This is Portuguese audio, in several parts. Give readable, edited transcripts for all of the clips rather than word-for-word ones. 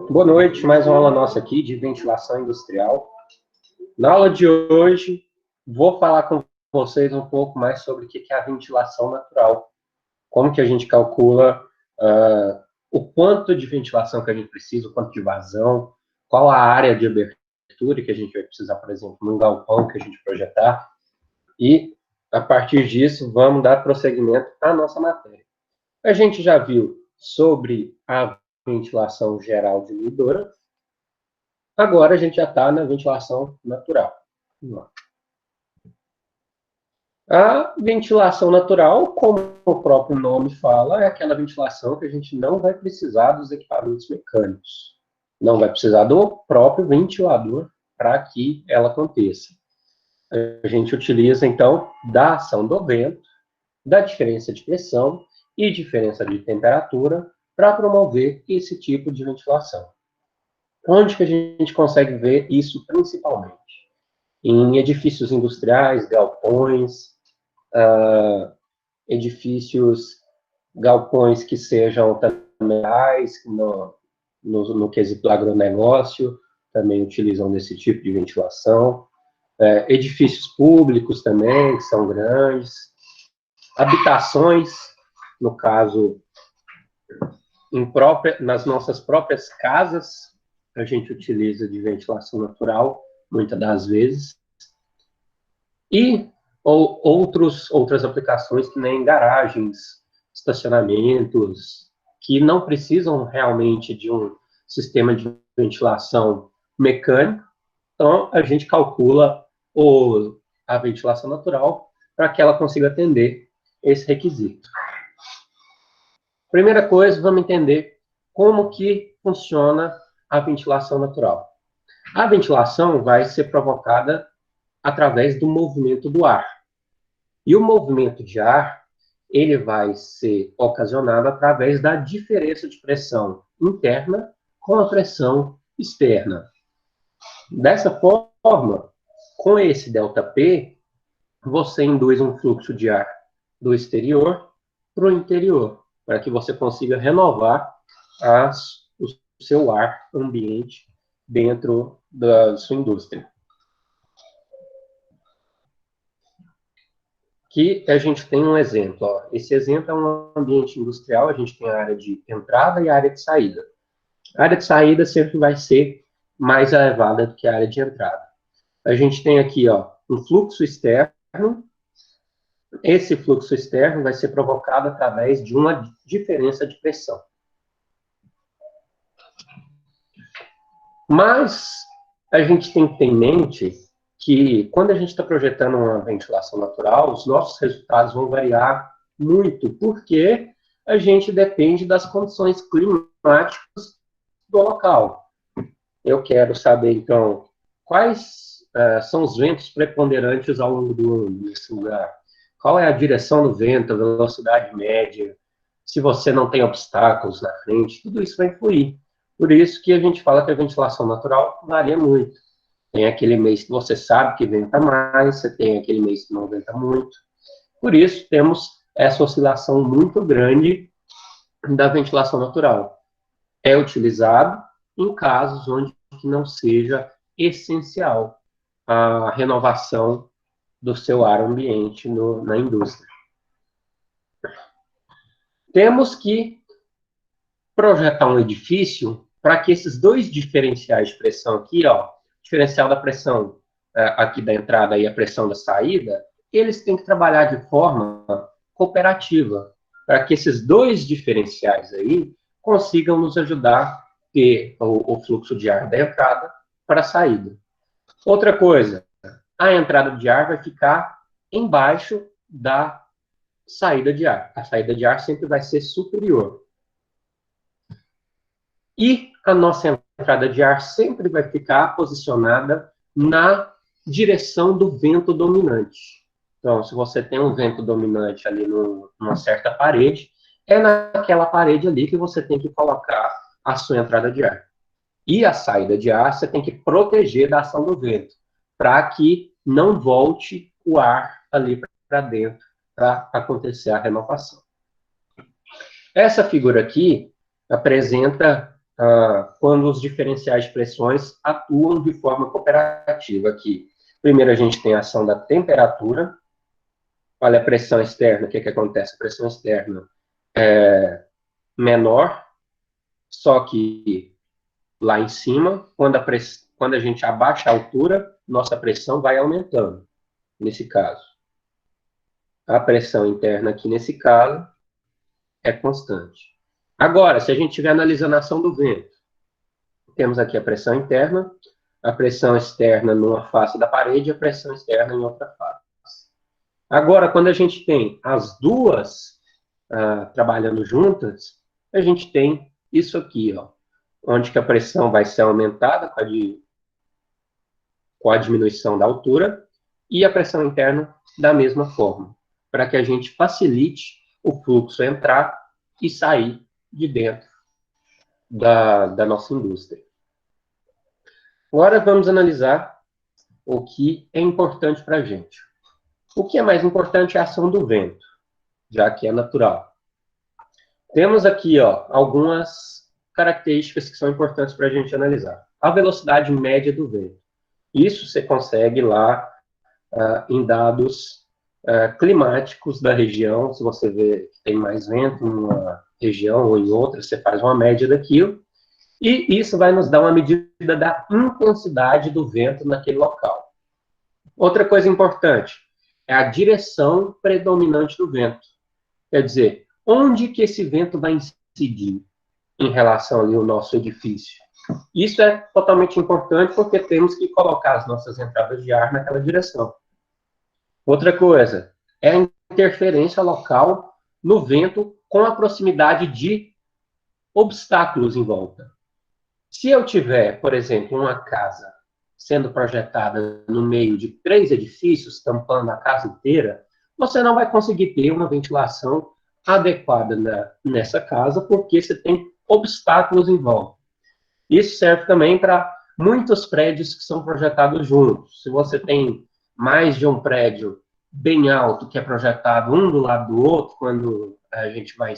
Boa noite, mais uma aula nossa aqui de ventilação industrial. Na aula de hoje, vou falar com vocês um pouco mais sobre o que é a ventilação natural. Como que a gente calcula o quanto de ventilação que a gente precisa, o quanto de vazão, qual a área de abertura que a gente vai precisar, por exemplo, num galpão que a gente projetar. E, a partir disso, vamos dar prosseguimento à nossa matéria. A gente já viu sobre a ventilação geral diluidora. Agora a gente já está na ventilação natural. A ventilação natural, como o próprio nome fala, é aquela ventilação que a gente não vai precisar dos equipamentos mecânicos. Não vai precisar do próprio ventilador para que ela aconteça. A gente utiliza, então, da ação do vento, da diferença de pressão e diferença de temperatura para promover esse tipo de ventilação. Onde que a gente consegue ver isso principalmente? Em edifícios industriais, galpões, edifícios, galpões que sejam também no quesito do agronegócio, também utilizam desse tipo de ventilação. Edifícios públicos também, que são grandes. Habitações, no caso, nas nossas próprias casas, a gente utiliza de ventilação natural, muitas das vezes. E outras aplicações que nem garagens, estacionamentos, que não precisam realmente de um sistema de ventilação mecânico. Então, a gente calcula a ventilação natural para que ela consiga atender esse requisito. Primeira coisa, vamos entender como que funciona a ventilação natural. A ventilação vai ser provocada através do movimento do ar. E o movimento de ar, ele vai ser ocasionado através da diferença de pressão interna com a pressão externa. Dessa forma, com esse ΔP, você induz um fluxo de ar do exterior para o interior, para que você consiga renovar o seu ar ambiente dentro da sua indústria. Que a gente tem um exemplo. Ó. Esse exemplo é um ambiente industrial, a gente tem a área de entrada e a área de saída. A área de saída sempre vai ser mais elevada do que a área de entrada. A gente tem aqui um fluxo externo. Esse fluxo externo vai ser provocado através de uma diferença de pressão. Mas a gente tem que ter em mente que quando a gente está projetando uma ventilação natural, os nossos resultados vão variar muito, porque a gente depende das condições climáticas do local. Eu quero saber, então, quais são os ventos preponderantes ao longo do ano nesse lugar. Qual é a direção do vento, a velocidade média, se você não tem obstáculos na frente, tudo isso vai influir. Por isso que a gente fala que a ventilação natural varia muito. Tem aquele mês que você sabe que venta mais, você tem aquele mês que não venta muito. Por isso, temos essa oscilação muito grande da ventilação natural. É utilizado em casos onde não seja essencial a renovação do seu ar ambiente na indústria. Temos que projetar um edifício para que esses dois diferenciais de pressão aqui, diferencial da pressão aqui da entrada e a pressão da saída, eles têm que trabalhar de forma cooperativa, para que esses dois diferenciais aí consigam nos ajudar a ter o fluxo de ar da entrada para a saída. Outra coisa, a entrada de ar vai ficar embaixo da saída de ar. A saída de ar sempre vai ser superior. E a nossa entrada de ar sempre vai ficar posicionada na direção do vento dominante. Então, se você tem um vento dominante ali numa certa parede, é naquela parede ali que você tem que colocar a sua entrada de ar. E a saída de ar você tem que proteger da ação do vento, para que não volte o ar ali para dentro, para acontecer a renovação. Essa figura aqui apresenta quando os diferenciais de pressões atuam de forma cooperativa aqui. Primeiro, a gente tem a ação da temperatura. Olha a pressão externa, o que acontece? A pressão externa é menor, só que lá em cima, quando a gente abaixa a altura, nossa pressão vai aumentando, nesse caso. A pressão interna aqui, nesse caso, é constante. Agora, se a gente estiver analisando a ação do vento, temos aqui a pressão interna, a pressão externa numa face da parede e a pressão externa em outra face. Agora, quando a gente tem as duas trabalhando juntas, a gente tem isso aqui, ó, onde que a pressão vai ser aumentada com a diminuição da altura e a pressão interna da mesma forma, para que a gente facilite o fluxo entrar e sair de dentro da nossa indústria. Agora vamos analisar o que é importante para a gente. O que é mais importante é a ação do vento, já que é natural. Temos aqui algumas características que são importantes para a gente analisar. A velocidade média do vento. Isso você consegue lá em dados climáticos da região. Se você vê que tem mais vento em uma região ou em outra, você faz uma média daquilo. E isso vai nos dar uma medida da intensidade do vento naquele local. Outra coisa importante é a direção predominante do vento. Quer dizer, onde que esse vento vai incidir em relação ali ao nosso edifício? Isso é totalmente importante porque temos que colocar as nossas entradas de ar naquela direção. Outra coisa é a interferência local no vento com a proximidade de obstáculos em volta. Se eu tiver, por exemplo, uma casa sendo projetada no meio de 3 edifícios, tampando a casa inteira, você não vai conseguir ter uma ventilação adequada nessa casa, porque você tem obstáculos em volta. Isso serve também para muitos prédios que são projetados juntos. Se você tem mais de um prédio bem alto que é projetado um do lado do outro, quando a gente vai em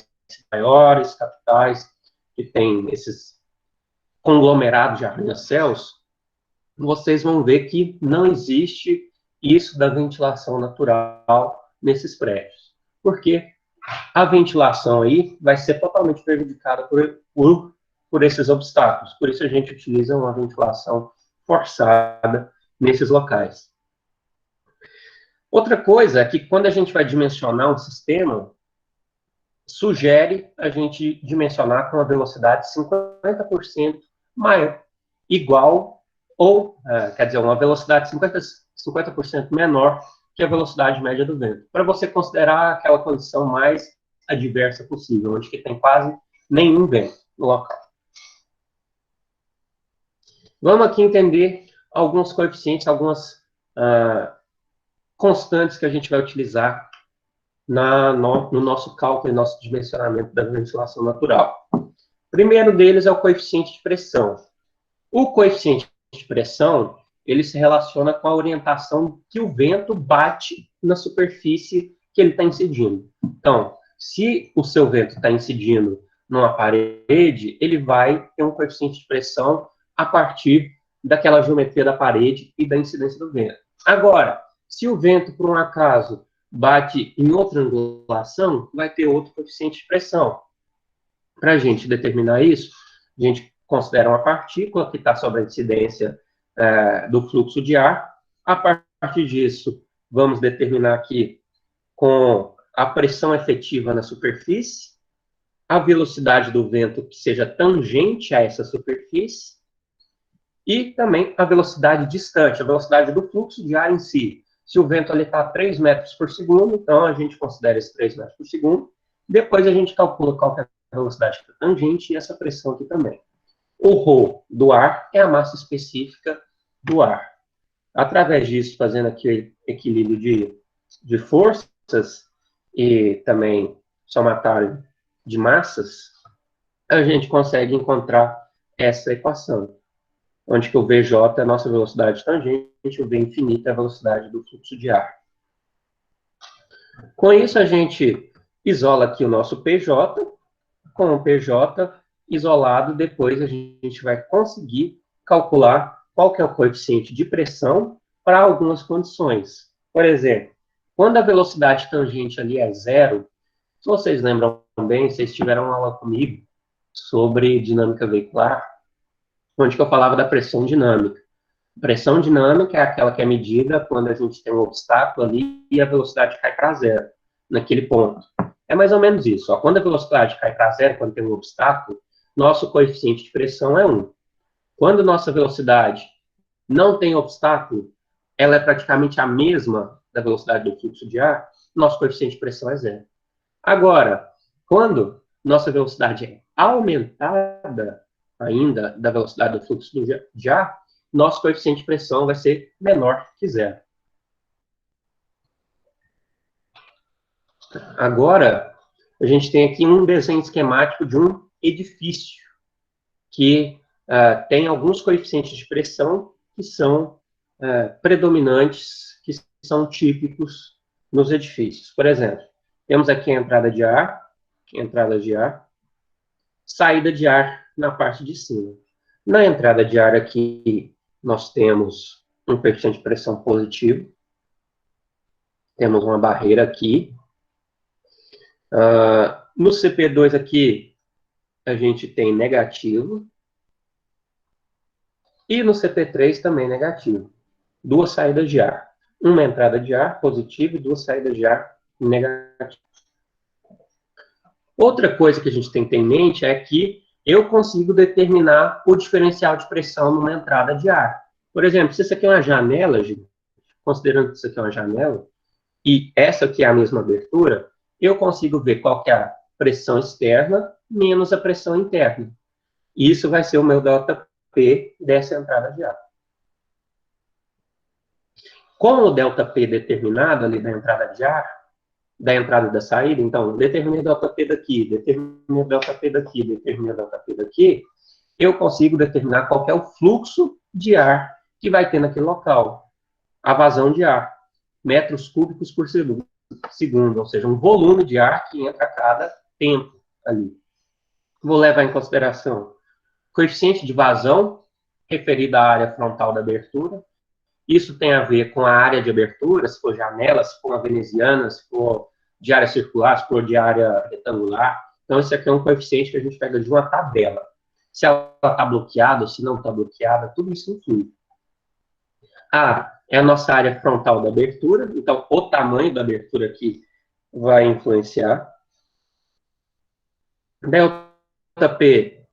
maiores capitais que tem esses conglomerados de arranha-céus, vocês vão ver que não existe isso da ventilação natural nesses prédios. Porque a ventilação aí vai ser totalmente prejudicada por esses obstáculos. Por isso a gente utiliza uma ventilação forçada nesses locais. Outra coisa é que quando a gente vai dimensionar um sistema, sugere a gente dimensionar com uma velocidade 50% maior, igual, ou, quer dizer, uma velocidade 50% menor que a velocidade média do vento, para você considerar aquela condição mais adversa possível, onde que tem quase nenhum vento no local. Vamos aqui entender alguns coeficientes, algumas constantes que a gente vai utilizar no nosso cálculo e nosso dimensionamento da ventilação natural. O primeiro deles é o coeficiente de pressão. O coeficiente de pressão, ele se relaciona com a orientação que o vento bate na superfície que ele está incidindo. Então, se o seu vento está incidindo numa parede, ele vai ter um coeficiente de pressão a partir daquela geometria da parede e da incidência do vento. Agora, se o vento, por um acaso, bate em outra angulação, vai ter outro coeficiente de pressão. Para a gente determinar isso, a gente considera uma partícula que está sob a incidência do fluxo de ar. A partir disso, vamos determinar aqui com a pressão efetiva na superfície, a velocidade do vento que seja tangente a essa superfície e também a velocidade distante, a velocidade do fluxo de ar em si. Se o vento ali está a 3 metros por segundo, então a gente considera esse 3 metros por segundo. Depois a gente calcula qual que é a velocidade tangente e essa pressão aqui também. O ρ do ar é a massa específica do ar. Através disso, fazendo aqui o equilíbrio de forças e também somatório de massas, a gente consegue encontrar essa equação, onde que o VJ é a nossa velocidade tangente, o V infinito é a velocidade do fluxo de ar. Com isso, a gente isola aqui o nosso PJ. Com o PJ, isolado, depois a gente vai conseguir calcular qual que é o coeficiente de pressão para algumas condições. Por exemplo, quando a velocidade tangente ali é zero, se vocês lembram bem, vocês tiveram aula comigo sobre dinâmica veicular, onde que eu falava da pressão dinâmica. Pressão dinâmica é aquela que é medida quando a gente tem um obstáculo ali e a velocidade cai para zero, naquele ponto. É mais ou menos isso. Ó. Quando a velocidade cai para zero, quando tem um obstáculo, nosso coeficiente de pressão é 1. Quando nossa velocidade não tem obstáculo, ela é praticamente a mesma da velocidade do fluxo de ar, nosso coeficiente de pressão é zero. Agora, quando nossa velocidade é aumentada ainda da velocidade do fluxo de ar, nosso coeficiente de pressão vai ser menor que zero. Agora, a gente tem aqui um desenho esquemático de um edifício que tem alguns coeficientes de pressão que são predominantes, que são típicos nos edifícios. Por exemplo, temos aqui a entrada de ar, saída de ar na parte de cima. Na entrada de ar aqui, nós temos um coeficiente de pressão positivo, temos uma barreira aqui. No CP2 aqui, a gente tem negativo, e no CP3 também negativo. Duas saídas de ar. Uma entrada de ar positivo e duas saídas de ar negativo. Outra coisa que a gente tem que ter em mente é que eu consigo determinar o diferencial de pressão numa entrada de ar. Por exemplo, se isso aqui é uma janela, gente, considerando que isso aqui é uma janela, e essa aqui é a mesma abertura, eu consigo ver qual que é a pressão externa menos a pressão interna. E isso vai ser o meu ΔP dessa entrada de ar. Com o ΔP determinado ali da entrada de ar, da entrada e da saída, então, determinei o ΔP daqui, determinei o ΔP daqui, determinei o ΔP daqui, eu consigo determinar qual é o fluxo de ar que vai ter naquele local. A vazão de ar, metros cúbicos por segundo, ou seja, um volume de ar que entra a cada tempo ali. Vou levar em consideração coeficiente de vazão, referido à área frontal da abertura. Isso tem a ver com a área de abertura, se for janela, se for uma veneziana, se for de área circular, se for de área retangular. Então, esse aqui é um coeficiente que a gente pega de uma tabela. Se ela está bloqueada ou se não está bloqueada, tudo isso influi. A é a nossa área frontal da abertura, então o tamanho da abertura aqui vai influenciar. ΔP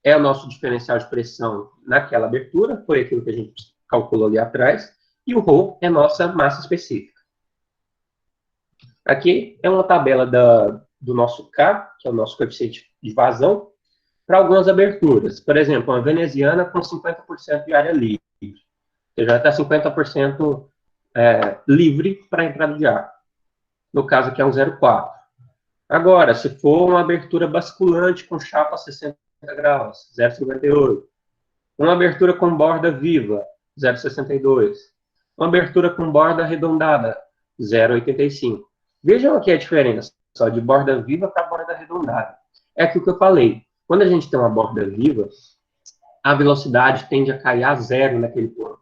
é o nosso diferencial de pressão naquela abertura, foi aquilo que a gente calculou ali atrás, e o ρ é nossa massa específica. Aqui é uma tabela do nosso K, que é o nosso coeficiente de vazão, para algumas aberturas. Por exemplo, uma veneziana com 50% de área livre. Você já está 50% livre para a entrada de ar. No caso aqui é um 0,4. Agora, se for uma abertura basculante com chapa 60 graus, 0,58. Uma abertura com borda viva, 0,62. Uma abertura com borda arredondada, 0,85. Vejam aqui a diferença, só de borda viva para borda arredondada. É aquilo que eu falei. Quando a gente tem uma borda viva, a velocidade tende a cair a zero naquele ponto.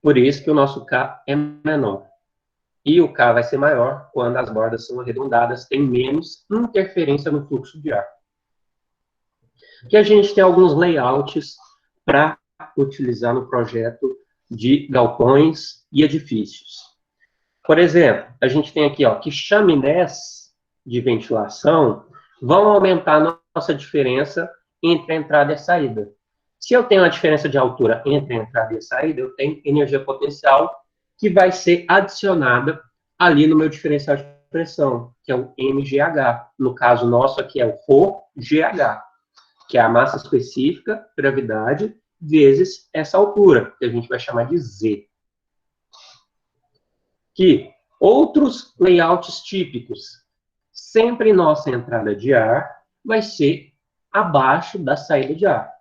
Por isso que o nosso K é menor. E o K vai ser maior quando as bordas são arredondadas, tem menos interferência no fluxo de ar. Que a gente tem alguns layouts para utilizar no projeto de galpões e edifícios. Por exemplo, a gente tem aqui que chaminés de ventilação vão aumentar a nossa diferença entre a entrada e a saída. Se eu tenho uma diferença de altura entre a entrada e a saída, eu tenho energia potencial que vai ser adicionada ali no meu diferencial de pressão, que é o MGH. No caso nosso aqui é o ρGH, que é a massa específica, gravidade, vezes essa altura, que a gente vai chamar de Z. Que outros layouts típicos, sempre nossa entrada de ar vai ser abaixo da saída de ar.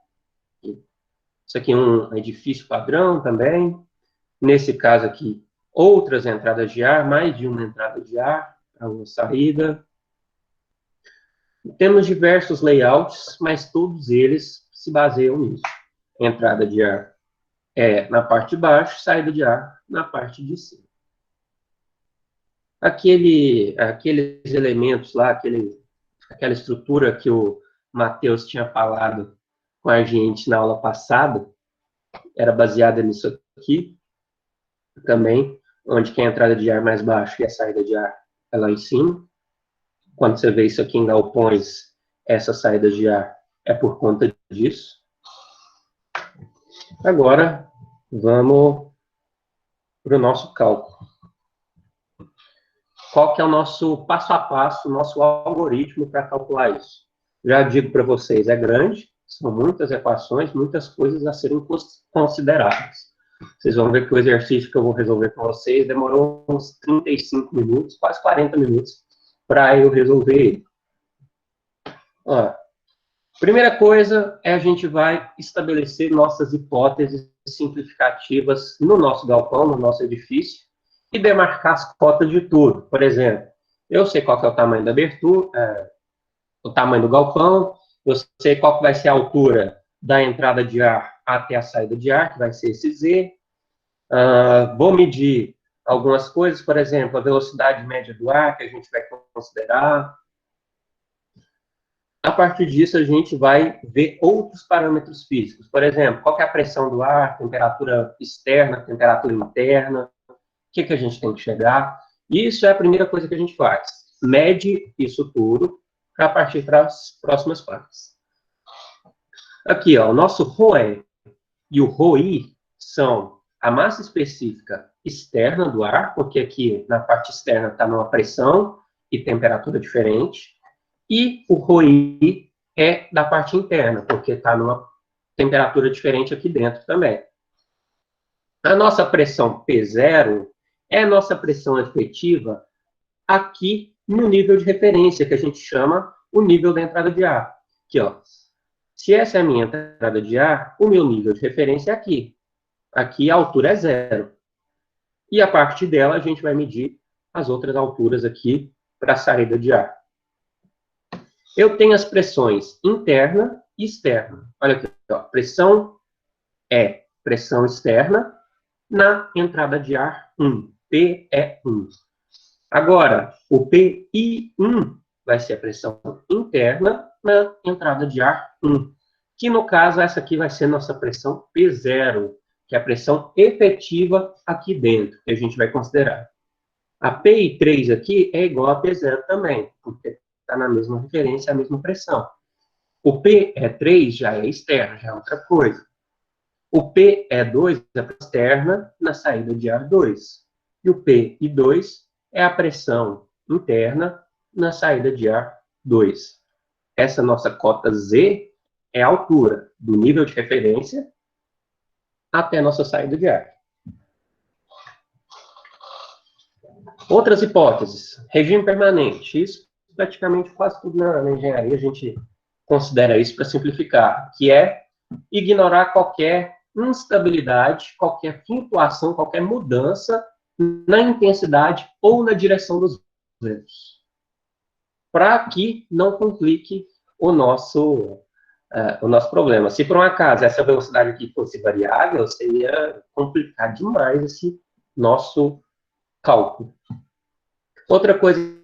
Isso aqui é um edifício padrão também. Nesse caso aqui, outras entradas de ar, mais de uma entrada de ar para uma saída. Temos diversos layouts, mas todos eles se baseiam nisso. Entrada de ar é na parte de baixo, saída de ar na parte de cima. Aqueles elementos lá, aquela estrutura que o Matheus tinha falado com a gente na aula passada, era baseada nisso aqui também, onde que a entrada de ar mais baixo e a saída de ar é lá em cima. Quando você vê isso aqui em galpões, essa saída de ar é por conta disso. Agora, vamos para o nosso cálculo. Qual que é o nosso passo a passo, nosso algoritmo para calcular isso? Já digo para vocês, é grande, são muitas equações, muitas coisas a serem consideradas. Vocês vão ver que o exercício que eu vou resolver com vocês demorou uns 35 minutos, quase 40 minutos, para eu resolver ele. Ó, primeira coisa é a gente vai estabelecer nossas hipóteses simplificativas no nosso galpão, no nosso edifício, e demarcar as cotas de tudo. Por exemplo, eu sei qual que é o tamanho da abertura, o tamanho do galpão, eu sei qual que vai ser a altura da entrada de ar até a saída de ar, que vai ser esse Z. Vou medir algumas coisas, por exemplo, a velocidade média do ar, que a gente vai considerar. A partir disso, a gente vai ver outros parâmetros físicos. Por exemplo, qual que é a pressão do ar, temperatura externa, temperatura interna, o que a gente tem que chegar. Isso é a primeira coisa que a gente faz. Mede isso tudo para partir para as próximas partes. Aqui, ó, o nosso ρe e o ρi são a massa específica externa do ar, porque aqui na parte externa está numa pressão e temperatura diferente, e o ρi é da parte interna, porque está numa temperatura diferente aqui dentro também. A nossa pressão P0 é a nossa pressão efetiva aqui no nível de referência, que a gente chama o nível da entrada de ar. Aqui, ó. Se essa é a minha entrada de ar, o meu nível de referência é aqui. Aqui a altura é 0. E a partir dela a gente vai medir as outras alturas aqui para a saída de ar. Eu tenho as pressões interna e externa. Olha aqui, ó. Pressão é pressão externa na entrada de ar 1. P é 1. Agora, o PI1 vai ser a pressão interna na entrada de ar 1. Que, no caso, essa aqui vai ser nossa pressão P0, que é a pressão efetiva aqui dentro, que a gente vai considerar. A PI3 aqui é igual a P0 também, porque está na mesma referência, a mesma pressão. O PE3 já é externo, já é outra coisa. O PE2 é a pressão externa na saída de ar 2. E o PI2 é a pressão interna na saída de ar 2. Essa nossa cota Z é a altura do nível de referência até a nossa saída de ar. Outras hipóteses. Regime permanente. Isso, praticamente quase tudo na engenharia, a gente considera isso para simplificar, que é ignorar qualquer instabilidade, qualquer flutuação, qualquer mudança na intensidade ou na direção dos ventos, para que não complique o nosso problema. Se por um acaso essa velocidade aqui fosse variável, seria complicar demais esse nosso cálculo. Outra coisa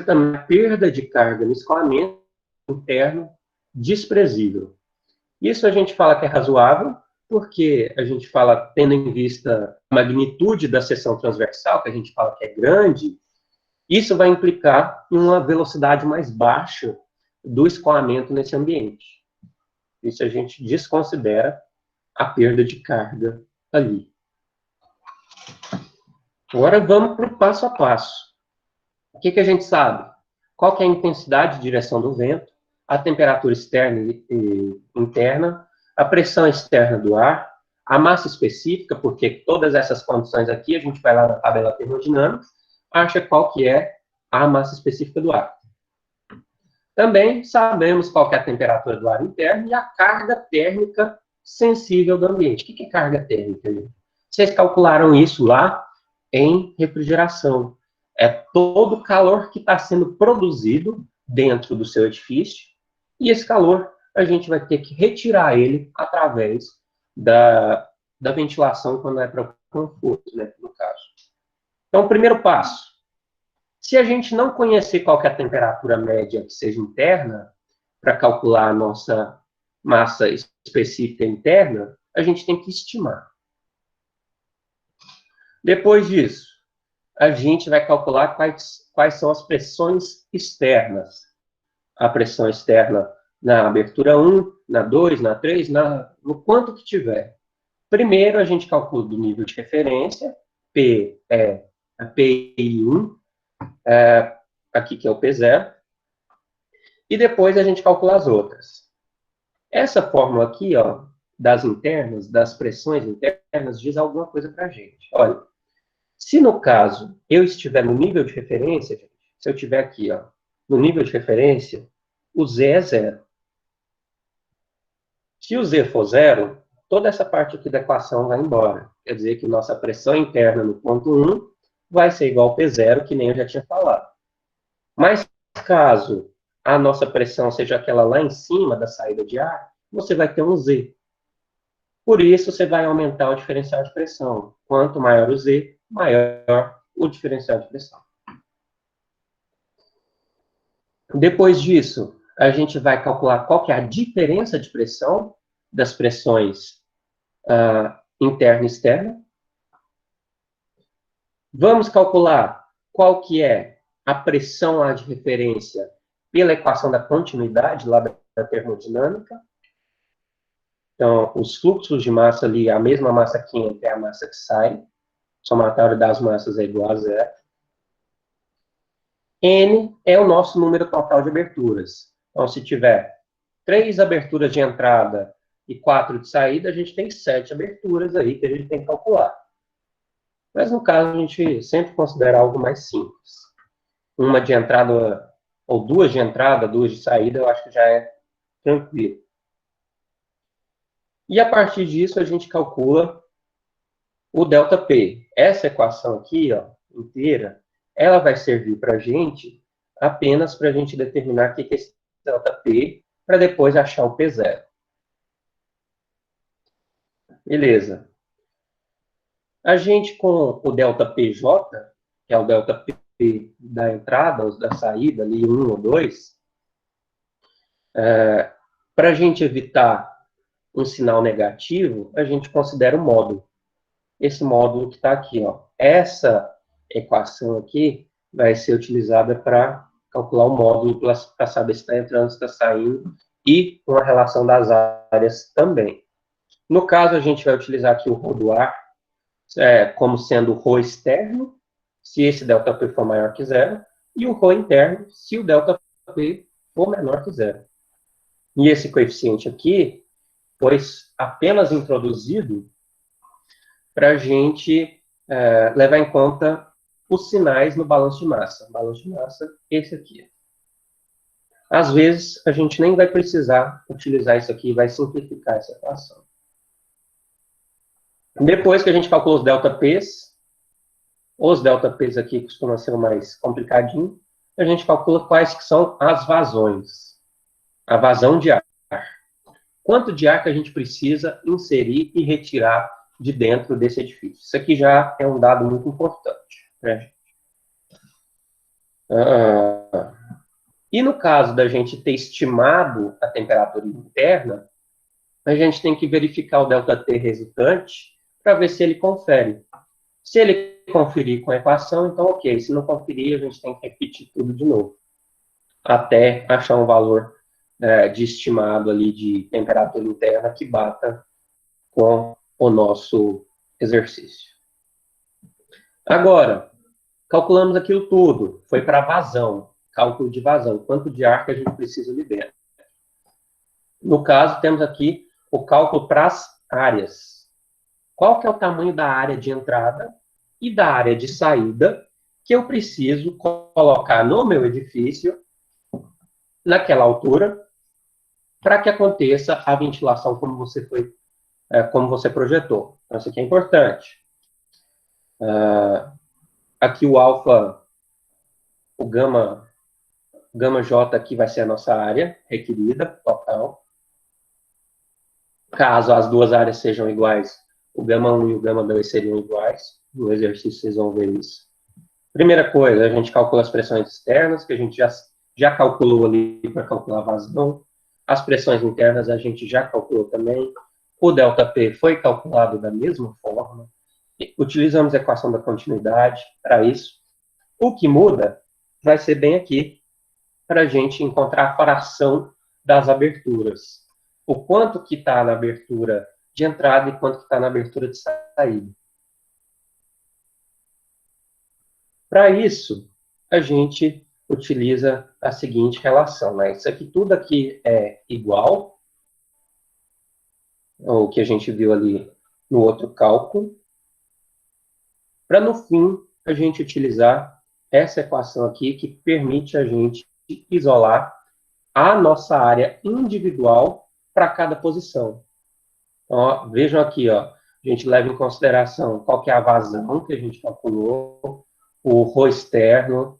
também, a perda de carga no escoamento interno desprezível. Isso a gente fala que é razoável, porque a gente fala, tendo em vista a magnitude da seção transversal, que a gente fala que é grande, isso vai implicar em uma velocidade mais baixa do escoamento nesse ambiente. Isso a gente desconsidera a perda de carga ali. Agora vamos para o passo a passo. O que a gente sabe? Qual que é a intensidade de direção do vento, a temperatura externa e interna, a pressão externa do ar, a massa específica, porque todas essas condições aqui, a gente vai lá na tabela termodinâmica, acha qual que é a massa específica do ar. Também sabemos qual que é a temperatura do ar interno e a carga térmica sensível do ambiente. O que é carga térmica, gente? Vocês calcularam isso lá em refrigeração. É todo o calor que está sendo produzido dentro do seu edifício, e esse calor a gente vai ter que retirar ele através da ventilação quando é para conforto, né, no caso. Então, primeiro passo, se a gente não conhecer qual que é a temperatura média que seja interna, para calcular a nossa massa específica interna, a gente tem que estimar. Depois disso, a gente vai calcular quais são as pressões externas. A pressão externa na abertura 1, na 2, na 3, no quanto que tiver. Primeiro, a gente calcula do nível de referência, P é a PI1, aqui que é o P0, e depois a gente calcula as outras. Essa fórmula aqui, ó, das internas, das pressões internas, diz alguma coisa para a gente. Olha, se no caso eu estiver no nível de referência, gente, se eu estiver aqui, ó, no nível de referência, o Z é zero. Se o Z for zero, toda essa parte aqui da equação vai embora. Quer dizer que nossa pressão interna no ponto 1 vai ser igual ao P0, que nem eu já tinha falado. Mas caso a nossa pressão seja aquela lá em cima da saída de ar, você vai ter um Z. Por isso, você vai aumentar o diferencial de pressão. Quanto maior o Z, maior o diferencial de pressão. Depois disso, a gente vai calcular qual que é a diferença de pressão das pressões interna e externa. Vamos calcular qual que é a pressão lá de referência pela equação da continuidade lá da termodinâmica. Então, os fluxos de massa ali, a mesma massa que entra é a massa que sai. Somatório das massas é igual a zero. N é o nosso número total de aberturas. Então, se tiver 3 aberturas de entrada e 4 de saída, a gente tem 7 aberturas aí que a gente tem que calcular. Mas, no caso, a gente sempre considera algo mais simples. Uma de entrada, ou 2 de entrada, 2 de saída, eu acho que já é tranquilo. E, a partir disso, a gente calcula o ΔP. Essa equação aqui, ó, inteira, ela vai servir para a gente apenas para a gente determinar o que é esse ΔP, para depois achar o P0. Beleza. A gente, com o ΔPJ, que é o ΔP da entrada, ou da saída, ali 1 ou 2, para a gente evitar um sinal negativo, a gente considera o módulo. Esse módulo que está aqui, ó. Essa equação aqui vai ser utilizada para calcular o módulo, para saber se está entrando, se está saindo, e com a relação das áreas também. No caso, a gente vai utilizar aqui o ρ do ar como sendo o ρ externo, se esse ΔP for maior que zero, e o ρ interno, se o ΔP for menor que zero. E esse coeficiente aqui foi apenas introduzido para a gente levar em conta os sinais no balanço de massa. O balanço de massa, esse aqui. Às vezes, a gente nem vai precisar utilizar isso aqui, vai simplificar essa equação. Depois que a gente calcula os ΔPs, os ΔPs aqui costumam ser o mais complicadinho, a gente calcula quais que são as vazões. A vazão de ar. Quanto de ar que a gente precisa inserir e retirar de dentro desse edifício. Isso aqui já é um dado muito importante para a gente. E no caso da gente ter estimado a temperatura interna, a gente tem que verificar o ΔT resultante para ver se ele confere. Se ele conferir com a equação, então ok. Se não conferir, a gente tem que repetir tudo de novo, até achar um valor de estimado ali de temperatura interna que bata com o nosso exercício. Agora, calculamos aquilo tudo. Foi para vazão, cálculo de vazão, quanto de ar que a gente precisa ali dentro. No caso, temos aqui o cálculo para as áreas. Qual que é o tamanho da área de entrada e da área de saída que eu preciso colocar no meu edifício, naquela altura, para que aconteça a ventilação como você projetou. Então, isso aqui é importante. Aqui o alfa, o gama Gama J aqui vai ser a nossa área requerida, total. Caso as duas áreas sejam iguais, o gama 1 e o gama 2 seriam iguais. No exercício vocês vão ver isso. Primeira coisa, a gente calcula as pressões externas, que a gente já calculou ali para calcular a vazão. As pressões internas a gente já calculou também. O ΔP foi calculado da mesma forma. Utilizamos a equação da continuidade para isso. O que muda vai ser bem aqui, para a gente encontrar a fração das aberturas. O quanto que está na abertura de entrada e quanto que está na abertura de saída. Para isso, a gente utiliza a seguinte relação, né? Isso aqui, tudo aqui é igual ao que a gente viu ali no outro cálculo, para no fim a gente utilizar essa equação aqui que permite a gente isolar a nossa área individual para cada posição. Então, ó, vejam aqui, ó, a gente leva em consideração qual que é a vazão que a gente calculou, o ρ externo,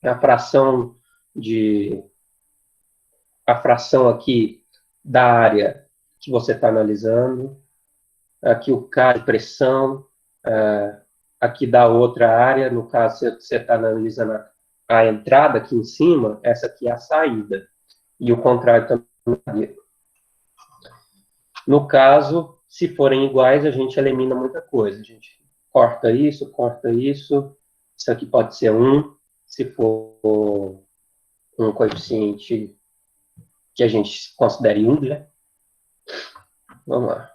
a fração aqui da área que você está analisando, aqui o K de pressão, aqui da outra área, no caso você está analisando a entrada aqui em cima, essa aqui é a saída, e o contrário também. No caso, se forem iguais, a gente elimina muita coisa. A gente corta isso, isso aqui pode ser 1, se for um coeficiente que a gente considere 1, né? Vamos lá.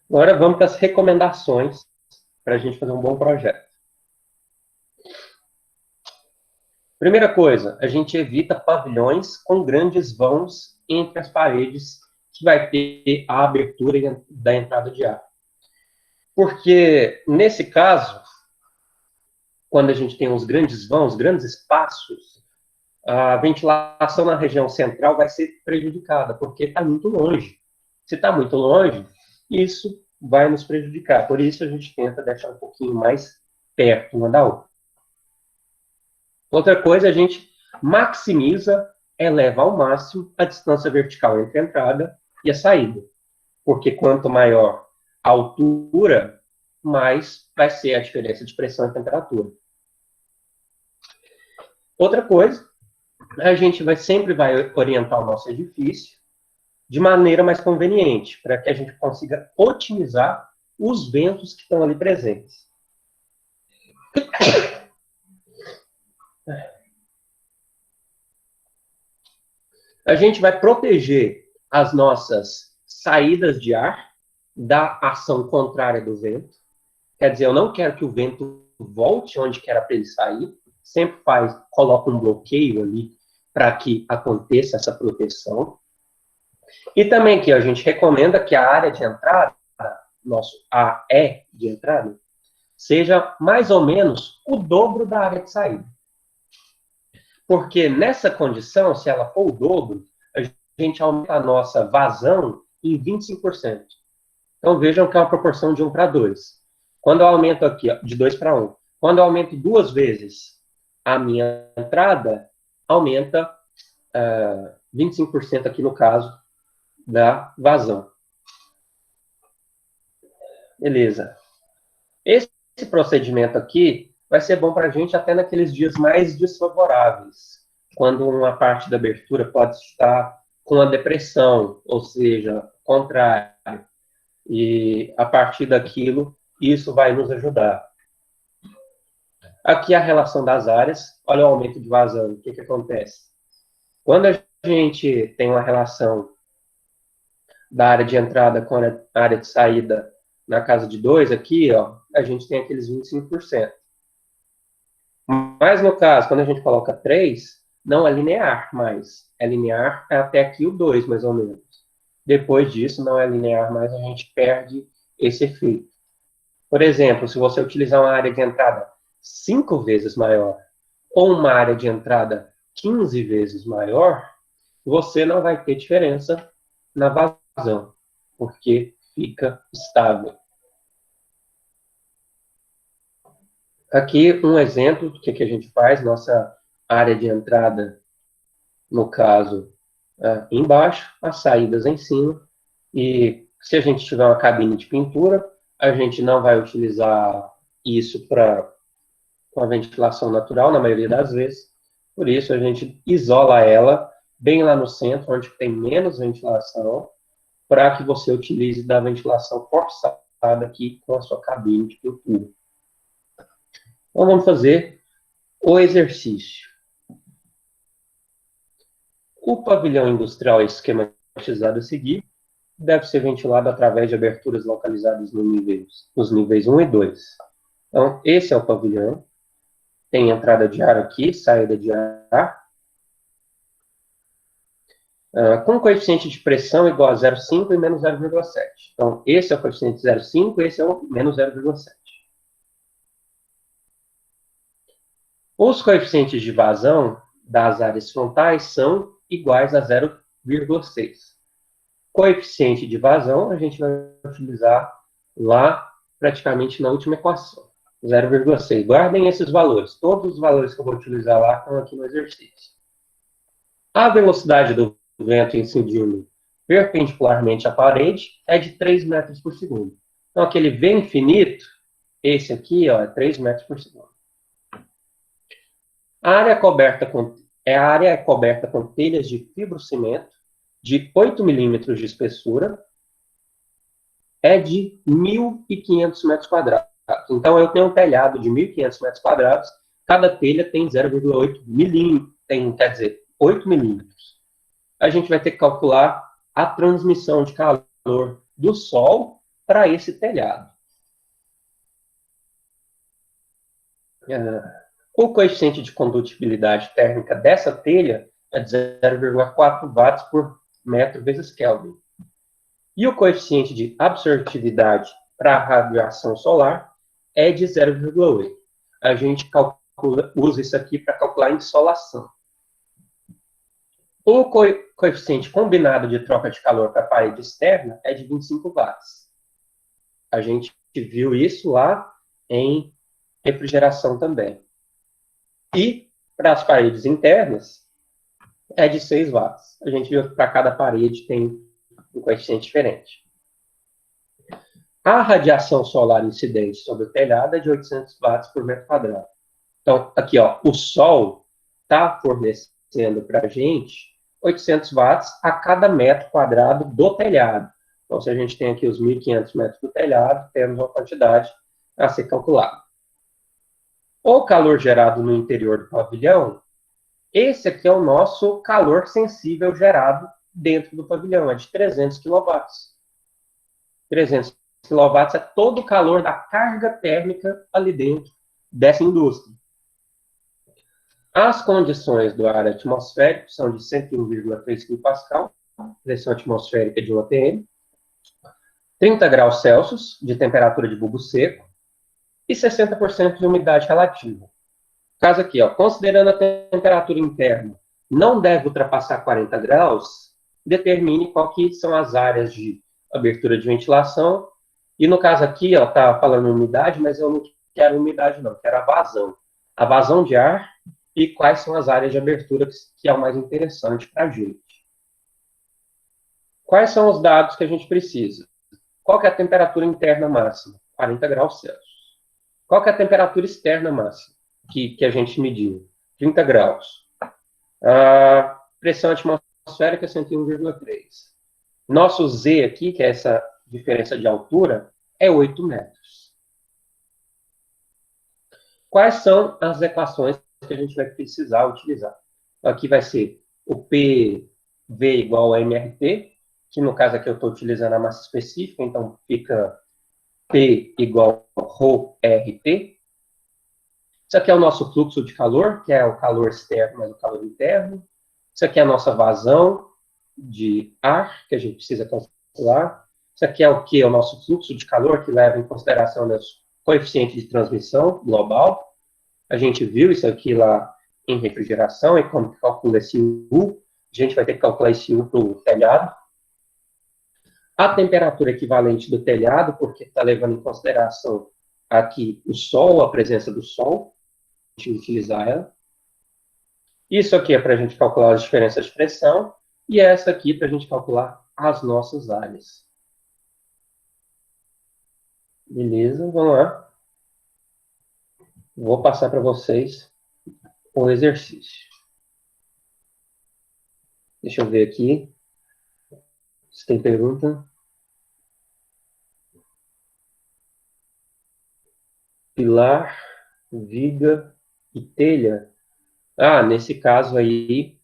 Agora vamos para as recomendações para a gente fazer um bom projeto. Primeira coisa, a gente evita pavilhões com grandes vãos entre as paredes, que vai ter a abertura da entrada de ar. Porque, nesse caso, quando a gente tem uns grandes vãos, grandes espaços, a ventilação na região central vai ser prejudicada, porque está muito longe. Se está muito longe, isso vai nos prejudicar. Por isso, a gente tenta deixar um pouquinho mais perto uma da outra. Outra coisa, a gente maximiza, eleva ao máximo a distância vertical entre a entrada e a saída. Porque quanto maior a altura, mais vai ser a diferença de pressão e temperatura. Outra coisa, a gente sempre vai orientar o nosso edifício de maneira mais conveniente, para que a gente consiga otimizar os ventos que estão ali presentes. A gente vai proteger as nossas saídas de ar da ação contrária do vento. Quer dizer, eu não quero que o vento volte onde que era para ele sair. Sempre coloca um bloqueio ali para que aconteça essa proteção. E também que a gente recomenda que a área de entrada, nosso AE de entrada, seja mais ou menos o dobro da área de saída. Porque nessa condição, se ela for o dobro, a gente aumenta a nossa vazão em 25%. Então vejam que é uma proporção de 1 para 2. Quando eu aumento aqui, ó, de 2 para 1, quando eu aumento 2 vezes a minha entrada, aumenta 25% aqui no caso da vazão. Beleza. Esse procedimento aqui vai ser bom para a gente até naqueles dias mais desfavoráveis, quando uma parte da abertura pode estar com a depressão, ou seja, contrário. E a partir daquilo, isso vai nos ajudar. Aqui a relação das áreas, olha o aumento de vazão, o que acontece? Quando a gente tem uma relação da área de entrada com a área de saída na casa de 2 aqui, ó, a gente tem aqueles 25%. Mas no caso, quando a gente coloca 3, não é linear mais. É linear até aqui o 2, mais ou menos. Depois disso, não é linear mais, a gente perde esse efeito. Por exemplo, se você utilizar uma área de entrada 5 vezes maior ou uma área de entrada 15 vezes maior, você não vai ter diferença na vazão, porque fica estável. Aqui um exemplo do que a gente faz, nossa área de entrada, no caso, embaixo, as saídas em cima, e se a gente tiver uma cabine de pintura, a gente não vai utilizar isso com a ventilação natural, na maioria das vezes, por isso a gente isola ela bem lá no centro, onde tem menos ventilação, para que você utilize da ventilação forçada aqui com a sua cabine de pintura. Então vamos fazer o exercício. O pavilhão industrial esquematizado a seguir deve ser ventilado através de aberturas localizadas nos níveis 1 e 2. Então, esse é o pavilhão. Tem entrada de ar aqui, saída de ar. Com coeficiente de pressão igual a 0,5 e menos 0,7. Então, esse é o coeficiente 0,5, esse é o menos 0,7. Os coeficientes de vazão das áreas frontais são iguais a 0,6. Coeficiente de vazão a gente vai utilizar lá praticamente na última equação, 0,6. Guardem esses valores. Todos os valores que eu vou utilizar lá estão aqui no exercício. A velocidade do vento incidindo perpendicularmente à parede é de 3 metros por segundo. Então, aquele V infinito, esse aqui, ó, é 3 metros por segundo. A área é coberta com telhas de fibrocimento de 8 milímetros de espessura, é de 1.500 metros quadrados. Então, eu tenho um telhado de 1.500 metros quadrados, cada telha tem 0,8 milímetros, quer dizer, 8 milímetros. A gente vai ter que calcular a transmissão de calor do sol para esse telhado. O coeficiente de condutibilidade térmica dessa telha é de 0,4 watts por metro vezes Kelvin. E o coeficiente de absortividade para a radiação solar é de 0,8. A gente usa isso aqui para calcular a insolação. O coeficiente combinado de troca de calor para a parede externa é de 25 watts. A gente viu isso lá em refrigeração também. E para as paredes internas é de 6 watts. A gente viu que para cada parede tem um coeficiente diferente. A radiação solar incidente sobre o telhado é de 800 watts por metro quadrado. Então, aqui, ó, o sol está fornecendo para a gente 800 watts a cada metro quadrado do telhado. Então, se a gente tem aqui os 1.500 metros do telhado, temos uma quantidade a ser calculada. O calor gerado no interior do pavilhão, esse aqui é o nosso calor sensível gerado dentro do pavilhão, é de 300 kW. 300 kW é todo o calor da carga térmica ali dentro dessa indústria. As condições do ar atmosférico são de 101,3 kPa, pressão atmosférica de 1 atm, 30 graus Celsius de temperatura de bulbo seco e 60% de umidade relativa. Caso aqui, ó, considerando a temperatura interna não deve ultrapassar 40 graus, determine qual que são as áreas de abertura de ventilação. E no caso aqui, ó, tá falando umidade, mas eu não quero umidade não, quero a vazão. A vazão de ar e quais são as áreas de abertura que é o mais interessante para a gente. Quais são os dados que a gente precisa? Qual que é a temperatura interna máxima? 40 graus Celsius. Qual que é a temperatura externa máxima que a gente mediu? 30 graus. A pressão atmosférica é 101,3. Nosso Z aqui, que é essa diferença de altura, é 8 metros. Quais são as equações que a gente vai precisar utilizar? Aqui vai ser o PV igual a MRT, que no caso aqui eu estou utilizando a massa específica, então fica P igual a ρRT. Isso aqui é o nosso fluxo de calor, que é o calor externo mais o calor interno. Isso aqui é a nossa vazão de ar, que a gente precisa calcular. Isso aqui é o que? O nosso fluxo de calor, que leva em consideração o nosso coeficiente de transmissão global. A gente viu isso aqui lá em refrigeração, e como que calcula esse U. A gente vai ter que calcular esse U para o telhado. A temperatura equivalente do telhado, porque está levando em consideração aqui o sol, a presença do sol. A gente utilizar ela. Isso aqui é para a gente calcular as diferenças de pressão, e essa aqui para a gente calcular as nossas áreas. Beleza, vamos lá. Vou passar para vocês o exercício. Deixa eu ver aqui se tem pergunta. Pilar, viga e telha. Ah, nesse caso aí,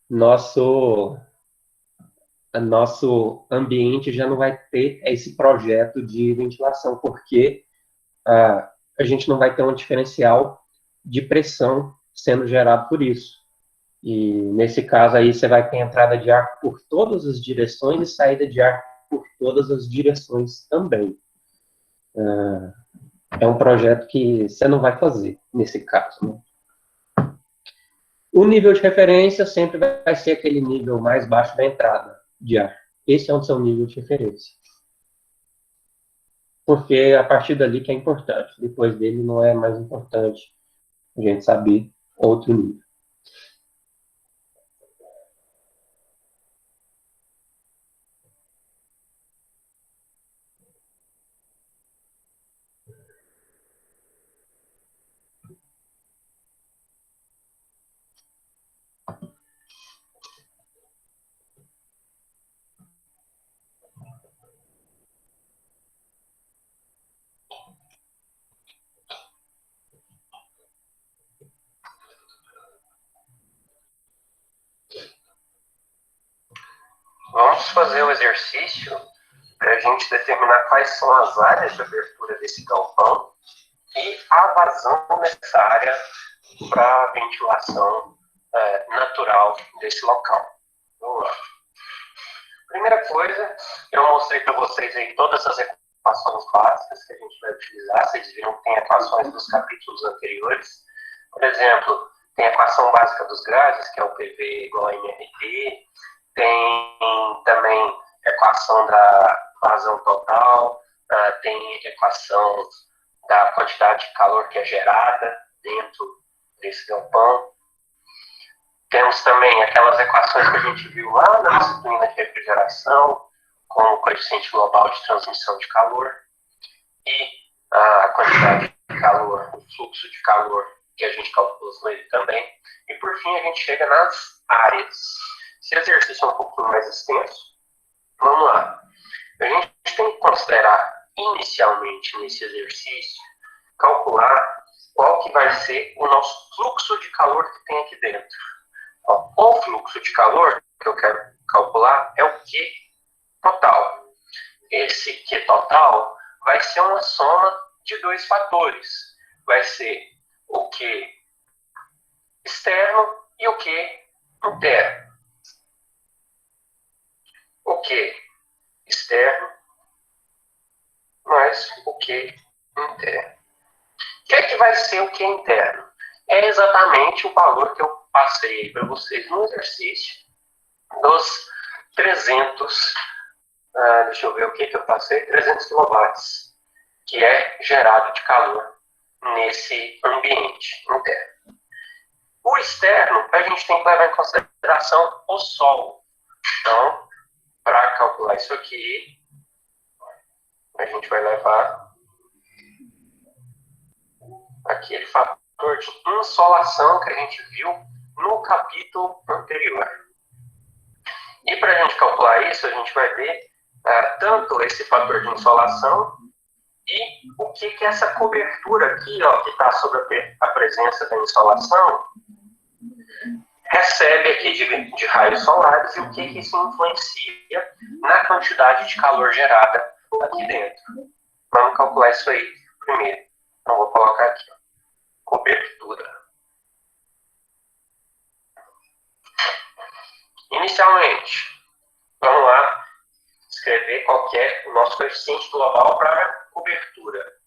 nosso nosso ambiente já não vai ter esse projeto de ventilação, porque a gente não vai ter um diferencial de pressão sendo gerado por isso. E nesse caso aí você vai ter entrada de ar por todas as direções e saída de ar por todas as direções também. É um projeto que você não vai fazer nesse caso, né? O nível de referência sempre vai ser aquele nível mais baixo da entrada de ar. Esse é o seu nível de referência. Porque é a partir dali que é importante. Depois dele não é mais importante a gente saber outro nível. Vamos fazer o exercício para a gente determinar quais são as áreas de abertura desse galpão e a vazão necessária para a ventilação natural desse local. Vamos lá. Primeira coisa, eu mostrei para vocês aí todas as equações básicas que a gente vai utilizar. Vocês viram que tem equações dos capítulos anteriores. Por exemplo, tem a equação básica dos gases, que é o PV igual a MRT. Tem também a equação da vazão total. Tem a equação da quantidade de calor que é gerada dentro desse galpão. Temos também aquelas equações que a gente viu lá na disciplina de refrigeração, com o coeficiente global de transmissão de calor e a quantidade de calor, o fluxo de calor que a gente calculou com ele também. E por fim a gente chega nas áreas. Esse exercício é um pouquinho mais extenso. Vamos lá. A gente tem que considerar inicialmente nesse exercício, calcular qual que vai ser o nosso fluxo de calor que tem aqui dentro. O fluxo de calor que eu quero calcular é o Q total. Esse Q total vai ser uma soma de dois fatores. Vai ser o Q externo e o Q interno. O Q externo mais o Q interno. O que é que vai ser o Q interno? É exatamente o valor que eu passei para vocês no exercício dos 300, deixa eu ver o que eu passei, 300 kW, que é gerado de calor nesse ambiente interno. O externo, a gente tem que levar em consideração o Sol. Então, para calcular isso aqui, a gente vai levar aquele fator de insolação que a gente viu no capítulo anterior. E para a gente calcular isso, a gente vai ver tanto esse fator de insolação e o que é essa cobertura aqui, ó, que está sobre a presença da insolação, recebe aqui de raios solares e o que isso influencia na quantidade de calor gerada aqui dentro. Vamos calcular isso aí primeiro. Então, vou colocar aqui, ó, cobertura. Inicialmente, vamos lá escrever qual que é o nosso coeficiente global para a cobertura.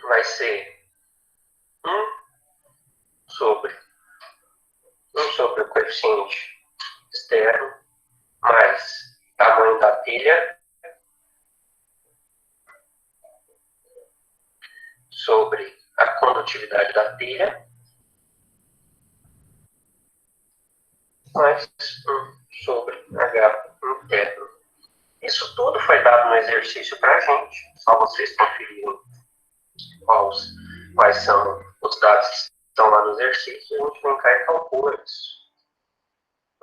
Vai ser 1 sobre o coeficiente externo mais tamanho da telha sobre a condutividade da telha, mais 1 sobre H interno. Isso tudo foi dado no exercício para a gente, só vocês conferirem quais são os dados que estão lá no exercício, a gente vem cá e calcula isso.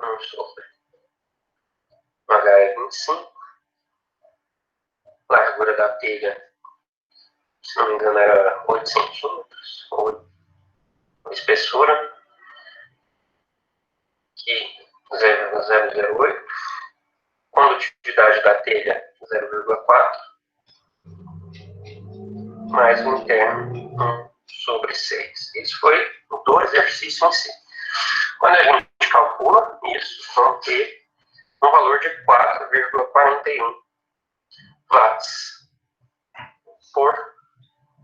1 sobre H é 25, largura da telha, se não me engano, era 8 centímetros, ou espessura, que 0,008, condutividade da telha 0,4, mais o interno 1 sobre 6. Isso foi do exercício em si. Quando a gente calcula isso, vamos ter um valor de 4,41 watts por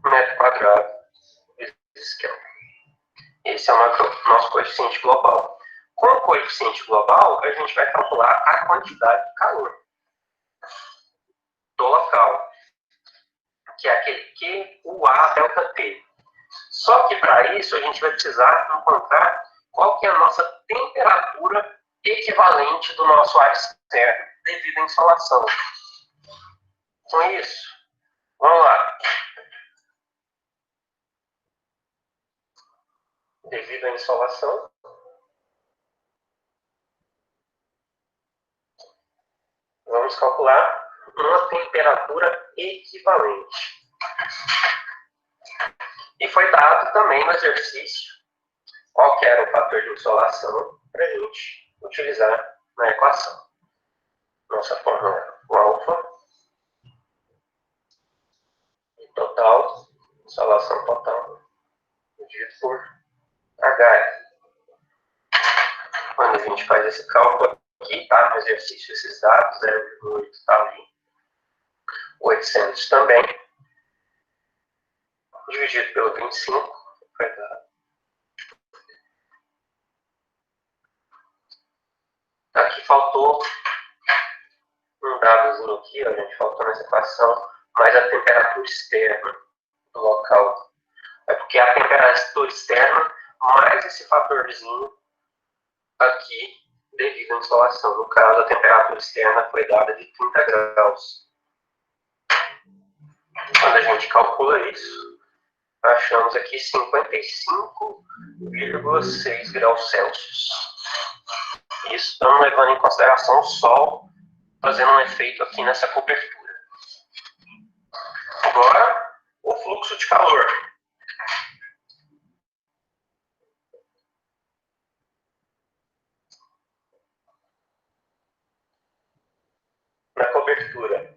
metro quadrado vezes Kelvin. Esse é o nosso coeficiente global. Com o coeficiente global, a gente vai calcular a quantidade de calor do local, que é aquele Q, UA, delta T. Só que para isso a gente vai precisar encontrar qual que é a nossa temperatura equivalente do nosso ar externo, devido à insolação. Com isso, vamos lá. Devido à insolação, vamos calcular uma temperatura equivalente. E foi dado também no exercício qual que era o fator de insolação para a gente utilizar na equação. Nossa fórmula é o alfa, total, insolação total, dividido por H. Quando a gente faz esse cálculo aqui, tá no exercício esses dados, 0,8 está ali, 800 também, dividido pelo 25, vai dar. Aqui faltou um dadozinho aqui, ó, a gente faltou nessa equação, mais a temperatura externa do local. É porque a temperatura externa, mais esse fatorzinho aqui, devido à insolação. No caso, a temperatura externa foi dada de 30 graus. Quando a gente calcula isso, achamos aqui 55,6 graus Celsius. Isso estamos levando em consideração o Sol fazendo um efeito aqui nessa cobertura. Agora, o fluxo de calor. Na cobertura.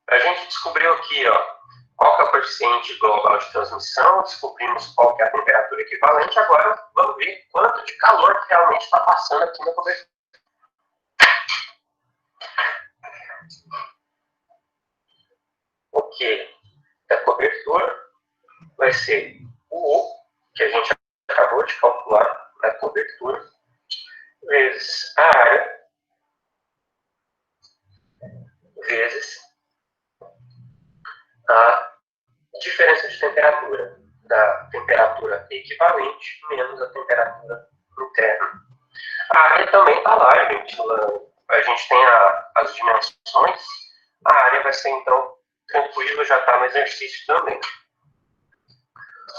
A gente descobriu aqui, ó, qual que é o coeficiente global de transmissão, descobrimos qual que é a temperatura equivalente, agora vamos ver quanto de calor que realmente está passando aqui na cobertura. O que da cobertura vai ser o O, que a gente acabou de calcular na cobertura, vezes a área, vezes a diferença de temperatura, da temperatura equivalente menos a temperatura interna. A área também está lá, gente. A gente tem as dimensões. A área vai ser, então, tranquilo, já está no exercício também.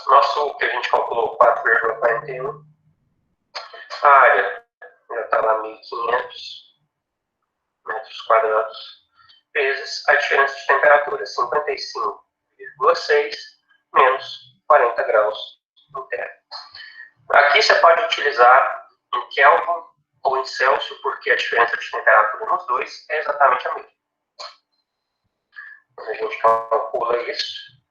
Nosso, que a gente calculou, 4,41. A área já está lá 1.500 metros quadrados, vezes a diferença de temperatura, 55,6 menos 40 graus interno. Aqui você pode utilizar em Kelvin ou em Celsius, porque a diferença de temperatura nos dois é exatamente a mesma. Quando a gente calcula isso,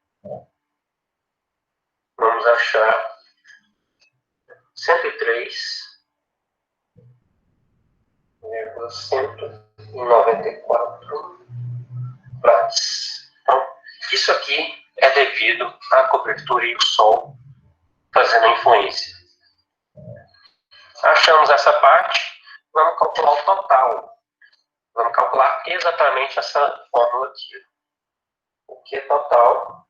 vamos achar 103,194 watts. Então, isso aqui é devido à cobertura e o Sol fazendo a influência. Achamos essa parte, vamos calcular o total. Vamos calcular exatamente essa fórmula aqui. O o Q total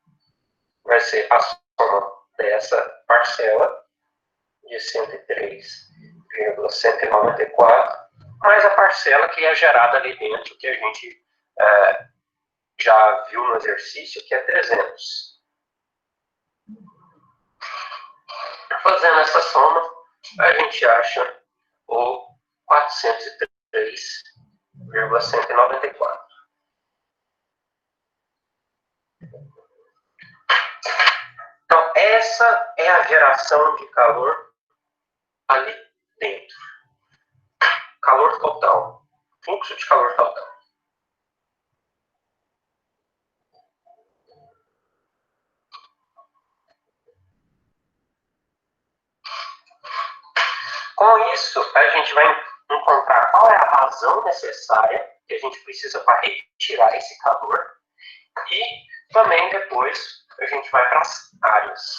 vai ser a soma dessa parcela de 103,194 mais a parcela que é gerada ali dentro, que a gente já viu no exercício, que é 300. Fazendo essa soma, a gente acha o 403,194. Então, essa é a geração de calor ali dentro. Calor total. Fluxo de calor total. Com isso, a gente vai encontrar qual é a razão necessária que a gente precisa para retirar esse calor. E também depois a gente vai para as áreas.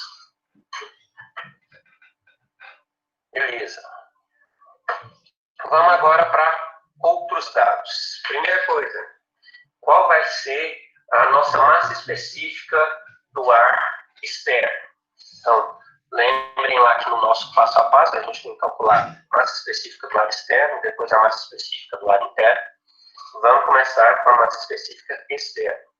Beleza. Vamos agora para outros dados. Primeira coisa, qual vai ser a nossa massa específica do ar externo? Então, lembrem lá que no nosso passo a passo a gente tem que calcular a massa específica do ar externo, depois a massa específica do ar interno. Vamos começar com a massa específica externa.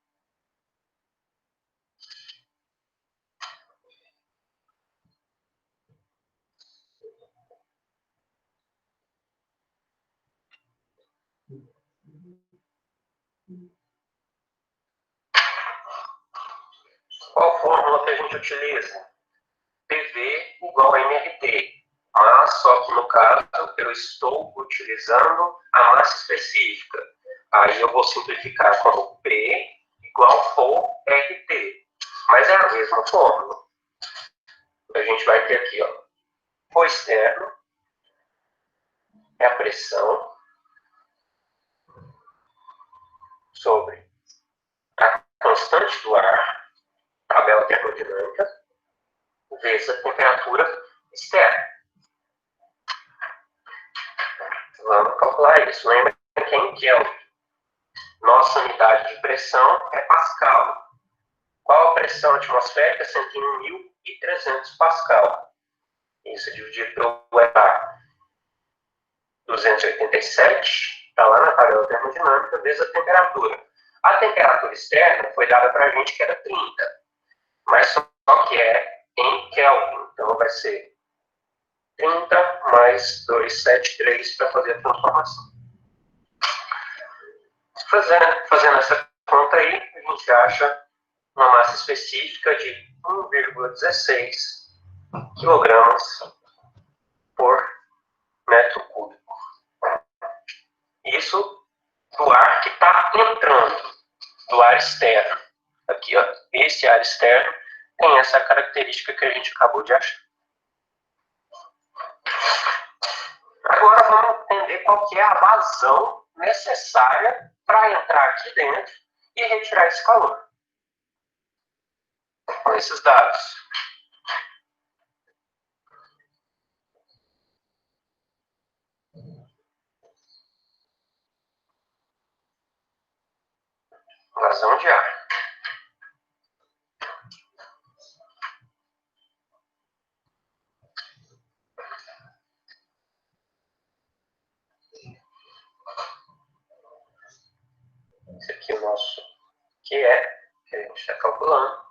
Qual fórmula que a gente utiliza? PV igual a MRT. Mas, só que no caso, eu estou utilizando a massa específica. Aí eu vou simplificar como P igual por RT. Mas é a mesma fórmula. A gente vai ter aqui, ó, o externo é a pressão sobre a constante do ar, tabela termodinâmica, vezes a temperatura externa. Vamos calcular isso. Lembra que é em Kelvin. Nossa unidade de pressão é Pascal. Qual a pressão atmosférica? 101.300 Pascal. Isso dividido pelo EA 287, está lá na tabela termodinâmica, vezes a temperatura. A temperatura externa foi dada para a gente que era 30, mas só que é em Kelvin. Então vai ser 30 mais 273 para fazer a transformação. Fazendo essa conta aí, a gente acha uma massa específica de 1,16 kg por metro cúbico. Isso do ar que está entrando, do ar externo. Aqui, ó, esse ar externo tem essa característica que a gente acabou de achar. Agora vamos entender qual que é a vazão necessária para entrar aqui dentro e retirar esse calor. Com esses dados. Vazão de ar. Esse aqui é o nosso QE, que a gente está calculando.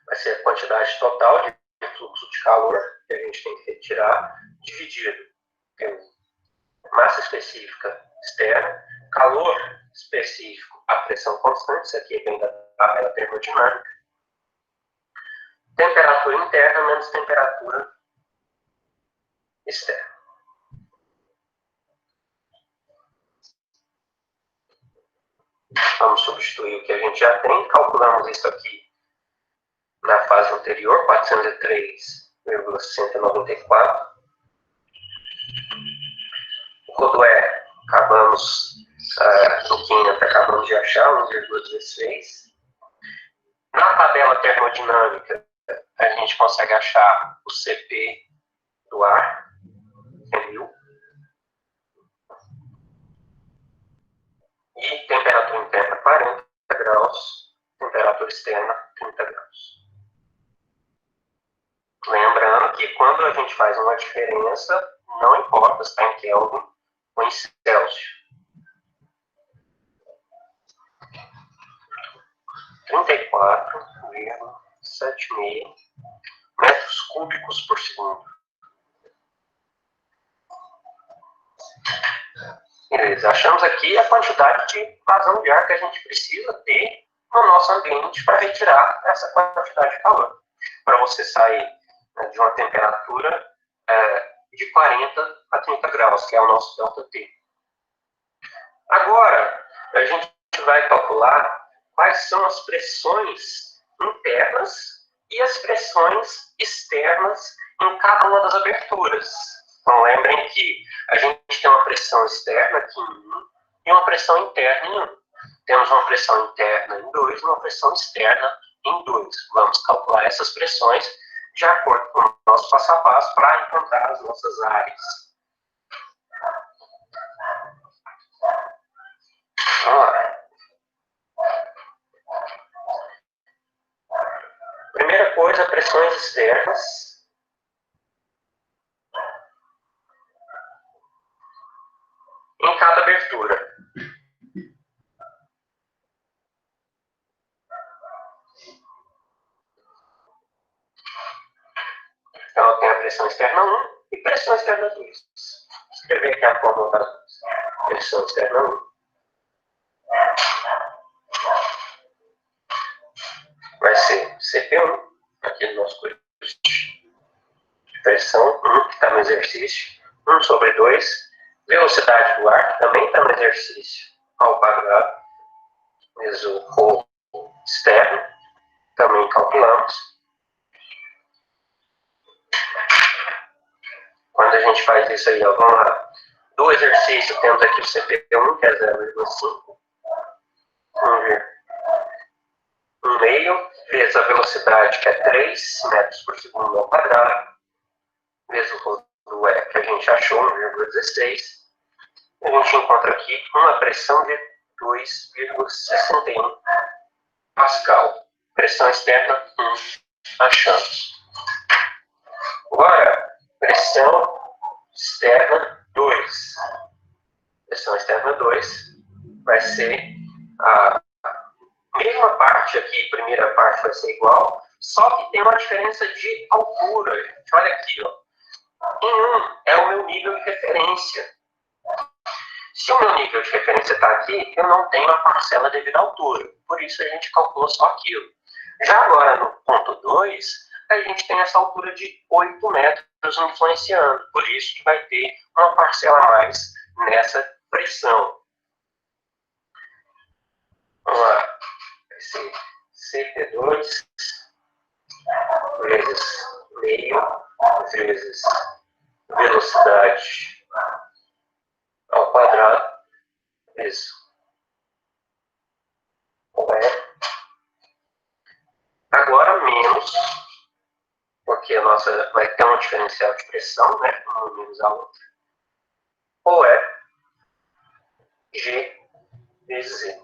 Vai ser a quantidade total de fluxo de calor que a gente tem que retirar, dividido pela massa específica externa, calor específico a pressão constante, isso aqui vem da tabela termodinâmica, temperatura interna menos temperatura externa. Vamos substituir o que a gente já tem, calculamos isso aqui na fase anterior, 403,194. O Codoé, acabamos no química, acabamos de achar 1,16. Na tabela termodinâmica, a gente consegue achar o CP do ar, que é 1000. E temperatura interna 40 graus temperatura externa 30 graus. Lembrando que quando a gente faz uma diferença, não importa se está em Kelvin ou em Celsius. 34,76 metros cúbicos por segundo. Beleza, achamos aqui a quantidade de vazão de ar que a gente precisa ter no nosso ambiente para retirar essa quantidade de calor. Para você sair, né, de uma temperatura de 40 a 30 graus, que é o nosso ΔT. Agora, a gente vai calcular quais são as pressões internas e as pressões externas em cada uma das aberturas. Então, lembrem que a gente tem uma pressão externa aqui em 1 e uma pressão interna em 1. Temos uma pressão interna em 2 e uma pressão externa em 2. Vamos calcular essas pressões de acordo com o nosso passo a passo para encontrar as nossas áreas. Vamos lá. Primeira coisa, pressões externas. Em cada abertura. Então, eu tenho a pressão externa 1 e pressão externa 2. Vou escrever aqui a fórmula da pressão externa 1. Vai ser CP1, aqui no nosso curso de pressão 1, que está no exercício, 1 sobre 2. Velocidade do ar, que também está no exercício, ao quadrado, vezes o ρ externo, também calculamos. Quando a gente faz isso aí, ó, vamos lá. Do exercício, temos aqui o CP1, que é 0,5. 1,5 vezes a velocidade, que é 3 metros por segundo ao quadrado, vezes o ρ do E, que a gente achou, 1,16. A gente encontra aqui uma pressão de 2,61 Pascal. Pressão externa 1, achamos. Agora, pressão externa 2. Pressão externa 2 vai ser a mesma parte aqui, primeira parte vai ser igual, só que tem uma diferença de altura, gente. Olha aqui, ó. Em 1 é o meu nível de referência. Se o meu nível de referência está aqui, eu não tenho a parcela devido à altura. Por isso a gente calculou só aquilo. Já agora no ponto 2, a gente tem essa altura de 8 metros influenciando. Por isso que vai ter uma parcela a mais nessa pressão. Vamos lá. Vai ser CP2 vezes meio vezes velocidade ao quadrado vezes agora menos, porque a nossa vai ter um diferencial de pressão, né? Um menos a outra. Ou é G vezes Z.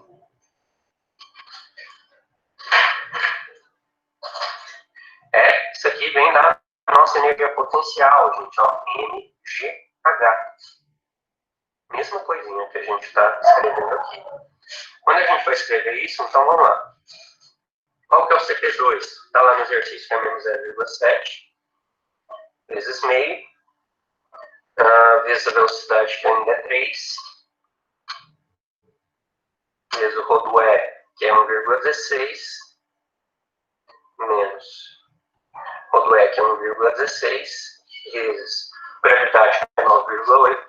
Isso aqui vem da nossa energia potencial, gente, ó, MGH. Mesma coisinha que a gente está escrevendo aqui. Quando a gente vai escrever isso, então vamos lá. Qual que é o CP2? Está lá no exercício que é menos 0,7 vezes meio, vezes a velocidade que ainda é 3, vezes o ρ do E, que é 1,16, menos ρ do E, que é 1,16, vezes gravidade, que é 9,8,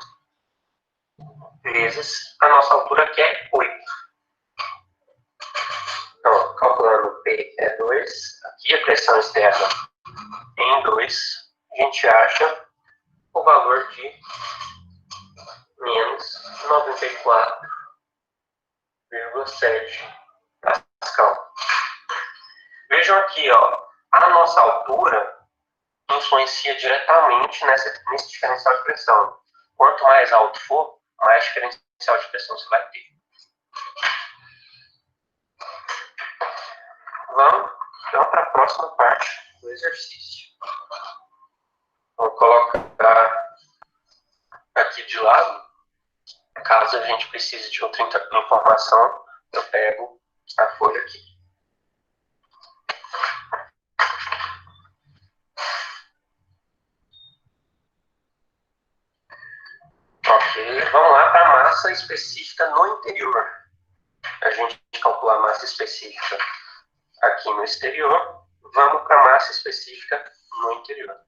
vezes a nossa altura, que é 8. Então, calculando P é 2, aqui a pressão externa em 2, a gente acha o valor de menos 94,7 Pascal. Vejam aqui, ó, a nossa altura influencia diretamente nesse diferencial de pressão. Quanto mais alto for, mais diferencial de pressão você vai ter. Vamos, então, para a próxima parte do exercício. Vou colocar aqui de lado. Caso a gente precise de outra informação, eu pego a folha aqui. Ok, vamos lá para a massa específica no interior. A gente calcular a massa específica aqui no exterior, vamos para a massa específica no interior.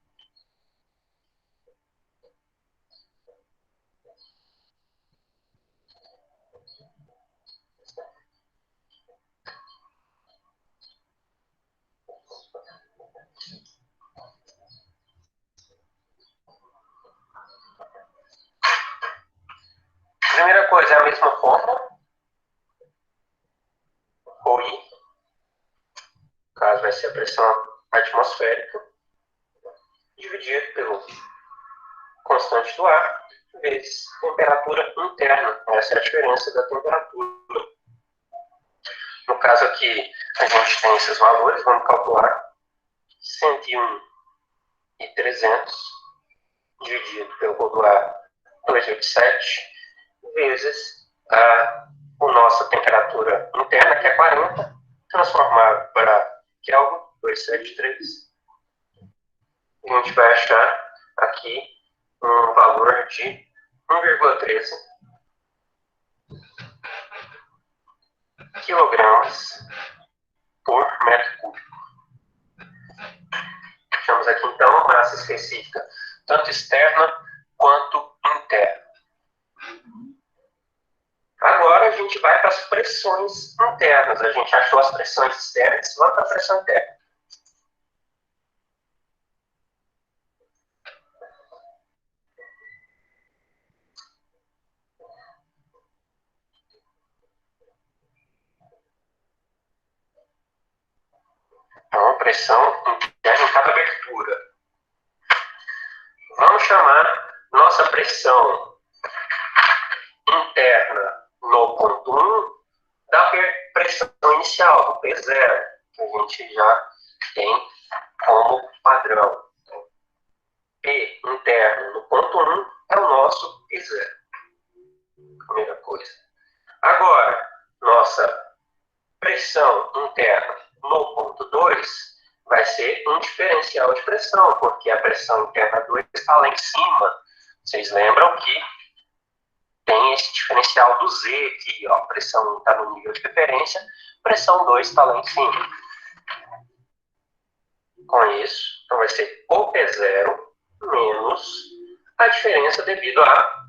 Primeira coisa é a mesma fórmula, ρI, no caso vai ser a pressão atmosférica, dividido pelo constante do ar, vezes temperatura interna. Essa é a diferença da temperatura. No caso aqui, a gente tem esses valores, vamos calcular 101.300 dividido pelo modular 287 vezes a nossa temperatura interna, que é 40, transformado para Kelvin, 273. A gente vai achar aqui um valor de 1,13 quilogramas por metro cúbico. Temos aqui, então, massa específica, tanto externa quanto interna. Agora a gente vai para as pressões internas. A gente achou as pressões externas, vamos para a pressão interna. Então, pressão interna em cada abertura. Vamos chamar nossa pressão interna no ponto 1 da pressão inicial, do P0, que a gente já tem como padrão. Então, P interno no ponto 1 é o nosso P0. Primeira coisa. Agora, nossa pressão interna no ponto 2 vai ser um diferencial de pressão, porque a pressão interna 2 está lá em cima. Vocês lembram que tem esse diferencial do Z aqui, ó, pressão 1 está no nível de referência, pressão 2 está lá em cima. Com isso, então vai ser o P0 menos a diferença devido à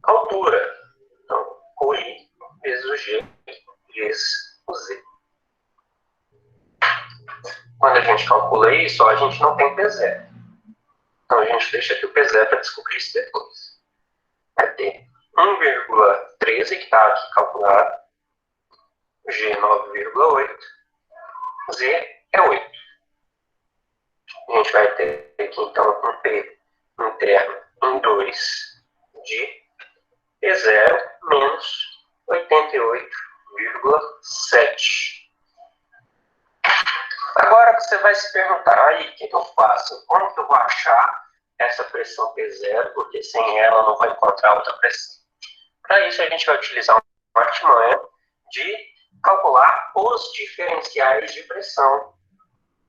altura. Então, o I vezes o G vezes o Z. Quando a gente calcula isso, ó, a gente não tem P0. Então a gente deixa aqui o P0 para descobrir isso depois. Vai ter 1,13 que está aqui calculado, G 9,8, Z é 8. A gente vai ter aqui então um P interno em 2 de P0 menos 88,7. Agora você vai se perguntar, aí, o que eu faço? Como que eu vou achar essa pressão P0? Porque sem ela eu não vou encontrar outra pressão. Para isso, a gente vai utilizar uma artimanha de calcular os diferenciais de pressão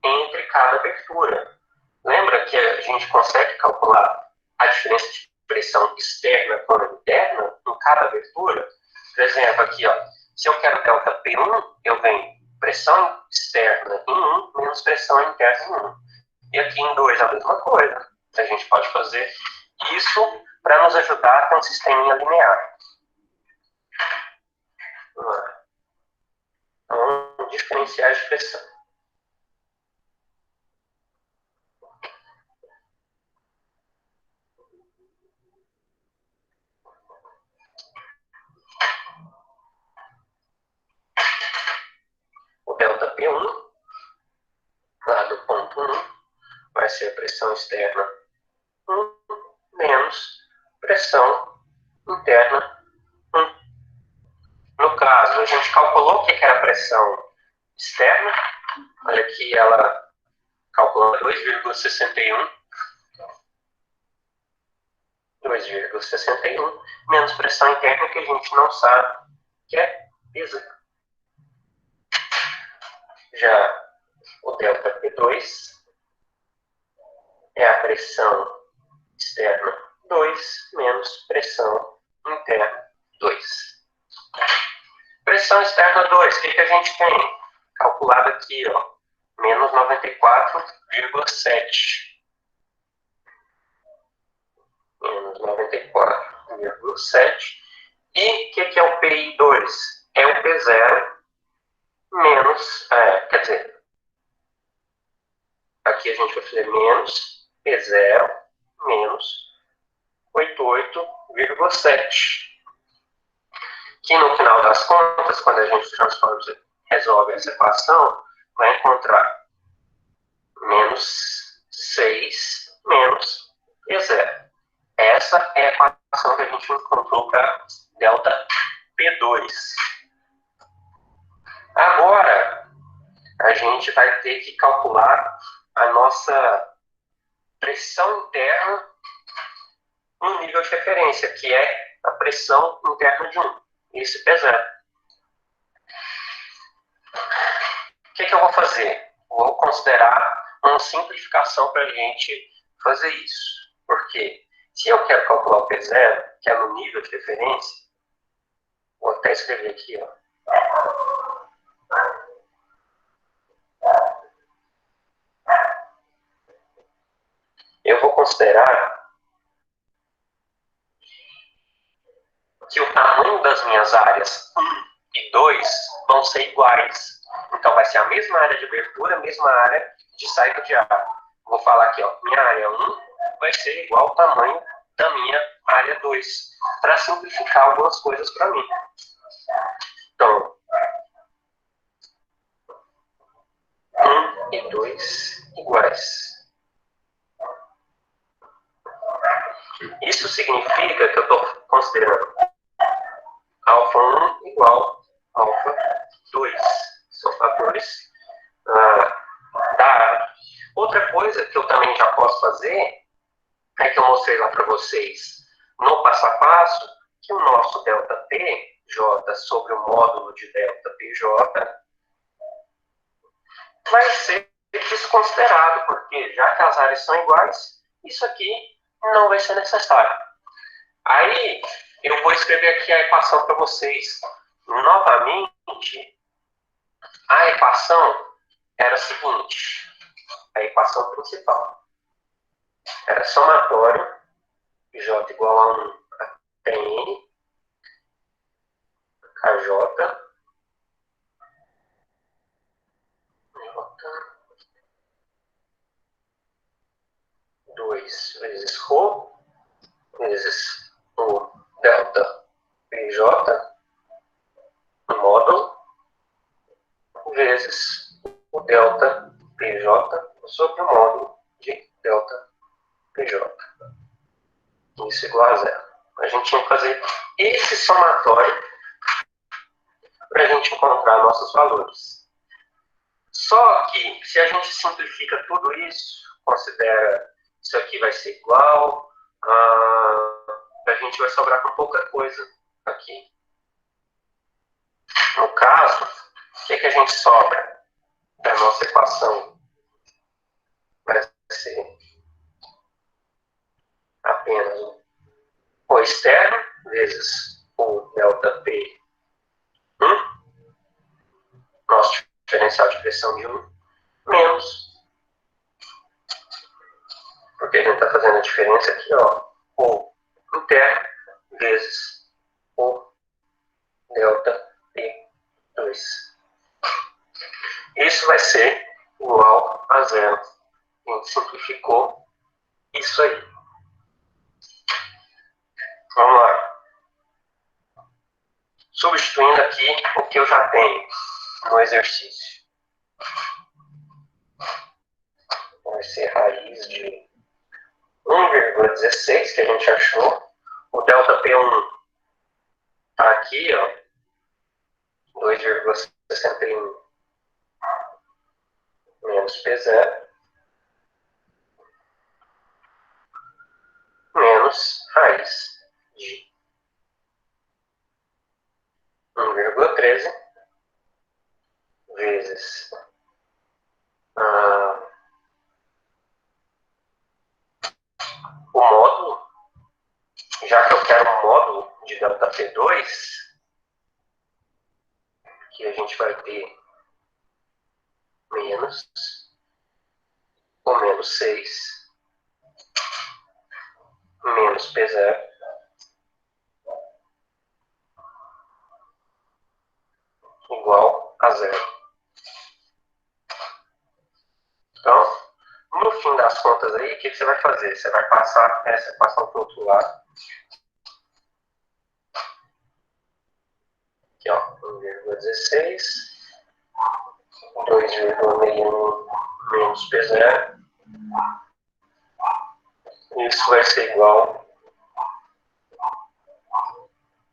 entre cada abertura. Lembra que a gente consegue calcular a diferença de pressão externa com interna em cada abertura? Por exemplo, aqui, ó, se eu quero delta P1, eu venho pressão externa em 1 menos pressão interna em 1. E aqui em 2 a mesma coisa. A gente pode fazer isso para nos ajudar com um sisteminha linear. Então, diferenciais de pressão. O delta P1, lá do ponto 1, vai ser a pressão externa 1 menos pressão interna 1. No caso, a gente calculou o que era a pressão externa. Olha aqui ela calculando 2,61. 2,61 menos pressão interna que a gente não sabe, que é P0. Já o delta P2 é a pressão externa 2 menos pressão interna 2. Pressão externa 2, o que a gente tem? Calculado aqui, ó, menos 94,7. Menos 94,7. E o que é o PI2? É o P0 menos, quer dizer, aqui a gente vai fazer menos P0 menos 88,7. Que no final das contas, quando a gente resolve essa equação, vai encontrar menos 6 menos P0. Essa é a equação que a gente encontrou para delta P2. Agora, a gente vai ter que calcular a nossa pressão interna no nível de referência, que é a pressão interna de 1, esse P0. O que eu vou fazer? Vou considerar uma simplificação para a gente fazer isso. Por quê? Se eu quero calcular o P0, que é no nível de referência, vou até escrever aqui, ó. Eu vou considerar que o tamanho das minhas áreas 1 e 2 vão ser iguais. Então, vai ser a mesma área de abertura, a mesma área de saída de ar. Vou falar aqui, ó, minha área 1 vai ser igual ao tamanho da minha área 2, para simplificar algumas coisas para mim. Então, 1 e 2 iguais. Isso significa que eu estou considerando alfa 1 igual a alfa 2. São fatores da área. Outra coisa que eu também já posso fazer é que eu mostrei lá para vocês no passo a passo que o nosso delta PJ sobre o módulo de delta PJ vai ser desconsiderado, porque já que as áreas são iguais, isso aqui não vai ser necessário. Aí eu vou escrever aqui a equação para vocês. Novamente, a equação era a seguinte, a equação principal. Era somatório, J igual a 1 até N, KJ, 2 vezes ρ, vezes o delta PJ, módulo, vezes o delta PJ sobre o módulo de delta PJ. Isso igual a zero. A gente tinha que fazer esse somatório para a gente encontrar nossos valores. Só que, se a gente simplifica tudo isso, considera isso aqui vai ser igual, a gente vai sobrar com pouca coisa aqui. No caso, o que a gente sobra da nossa equação? Vai ser apenas o externo vezes o delta P, nosso diferencial de pressão de 1, menos, porque a gente está fazendo a diferença aqui, ó, o interno vezes o delta P2. Isso vai ser igual a zero. A gente simplificou isso aí. Vamos lá. Substituindo aqui o que eu já tenho no exercício. Vai ser raiz de 1,16 que a gente achou. O delta P1 está aqui, ó, 2,61 menos P0 menos raiz de 1,13 vezes o módulo, já que eu quero um módulo de ΔP2, que a gente vai ter menos ou menos 6 menos P0 igual a zero. Então, no fim das contas aí, o que você vai fazer? Você vai passar essa equação para o outro lado. Aqui, ó, 1,16, 2,61 menos P0. Isso vai ser igual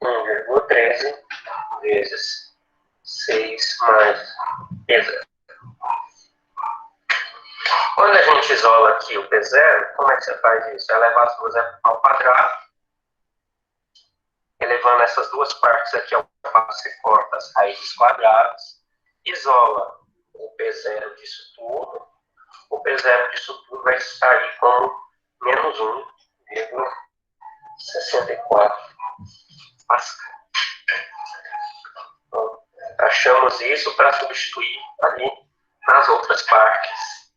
a 1,13 vezes 6 mais P0. Quando a gente isola aqui o P0, como é que você faz isso? É levar as duas ao quadrado, elevando essas duas partes aqui ao quadrado, você corta as raízes quadradas, isola o P0 disso tudo, o P0 disso tudo vai sair como menos 1,64 Pascal. Então, achamos isso para substituir ali nas outras partes.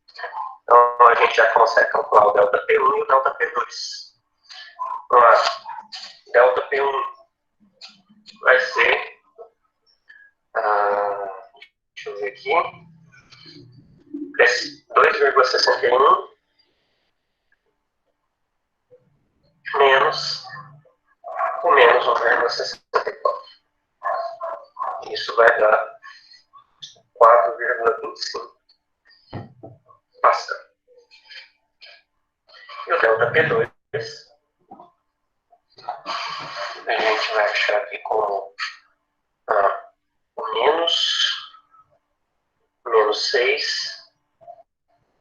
Então, a gente já consegue calcular o ΔP1 e o ΔP2. Vamos lá. ΔP1 vai ser, deixa eu ver aqui, 2,61 menos o menos 1,64. Isso vai dar 4,25 Pascal. E o ΔP2 a gente vai achar aqui como menos 6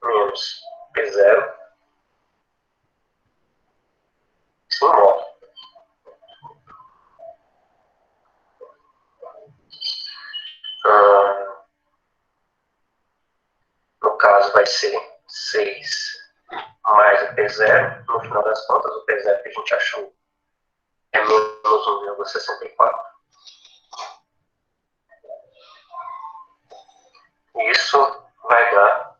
menos P0 sim, módulo. No caso vai ser 6 mais o P0. No final das contas, o P0 que a gente achou é menos 1,64. Isso vai dar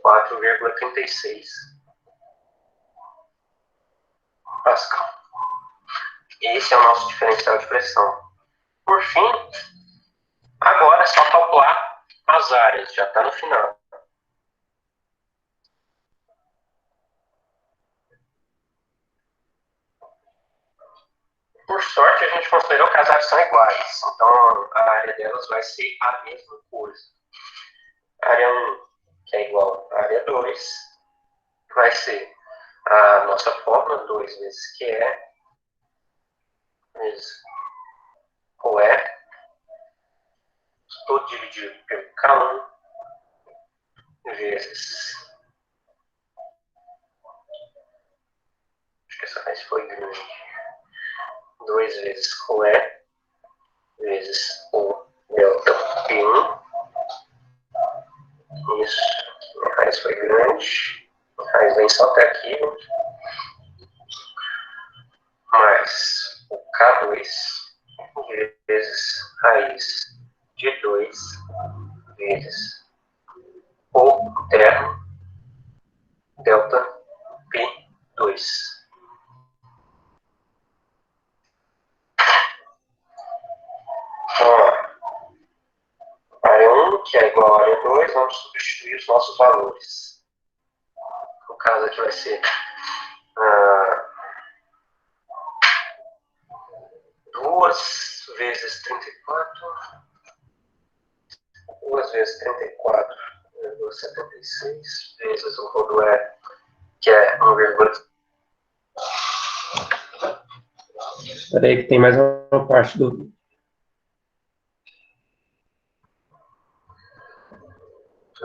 4,36 Pascal. Esse é o nosso diferencial de pressão. Por fim, agora é só calcular as áreas, já está no final. Por sorte, a gente considerou que as áreas são iguais, então a área delas vai ser a mesma coisa. A área 1, que é igual à área 2, vai ser a nossa fórmula, 2 vezes QE, vezes OE, tudo dividido pelo K1, vezes, acho que essa vez foi grande, 2 vezes OE, vezes o delta P1, isso, a raiz foi grande, a raiz vem só até aqui, mais o K2, vezes raiz de 2, vezes o termo delta P2. Então, área 1, que é igual à área 2, vamos substituir os nossos valores. No caso aqui vai ser 2 vezes 34, 2 vezes 34,76 vezes o rodo E, que é 1,8. Espera aí que tem mais uma parte do...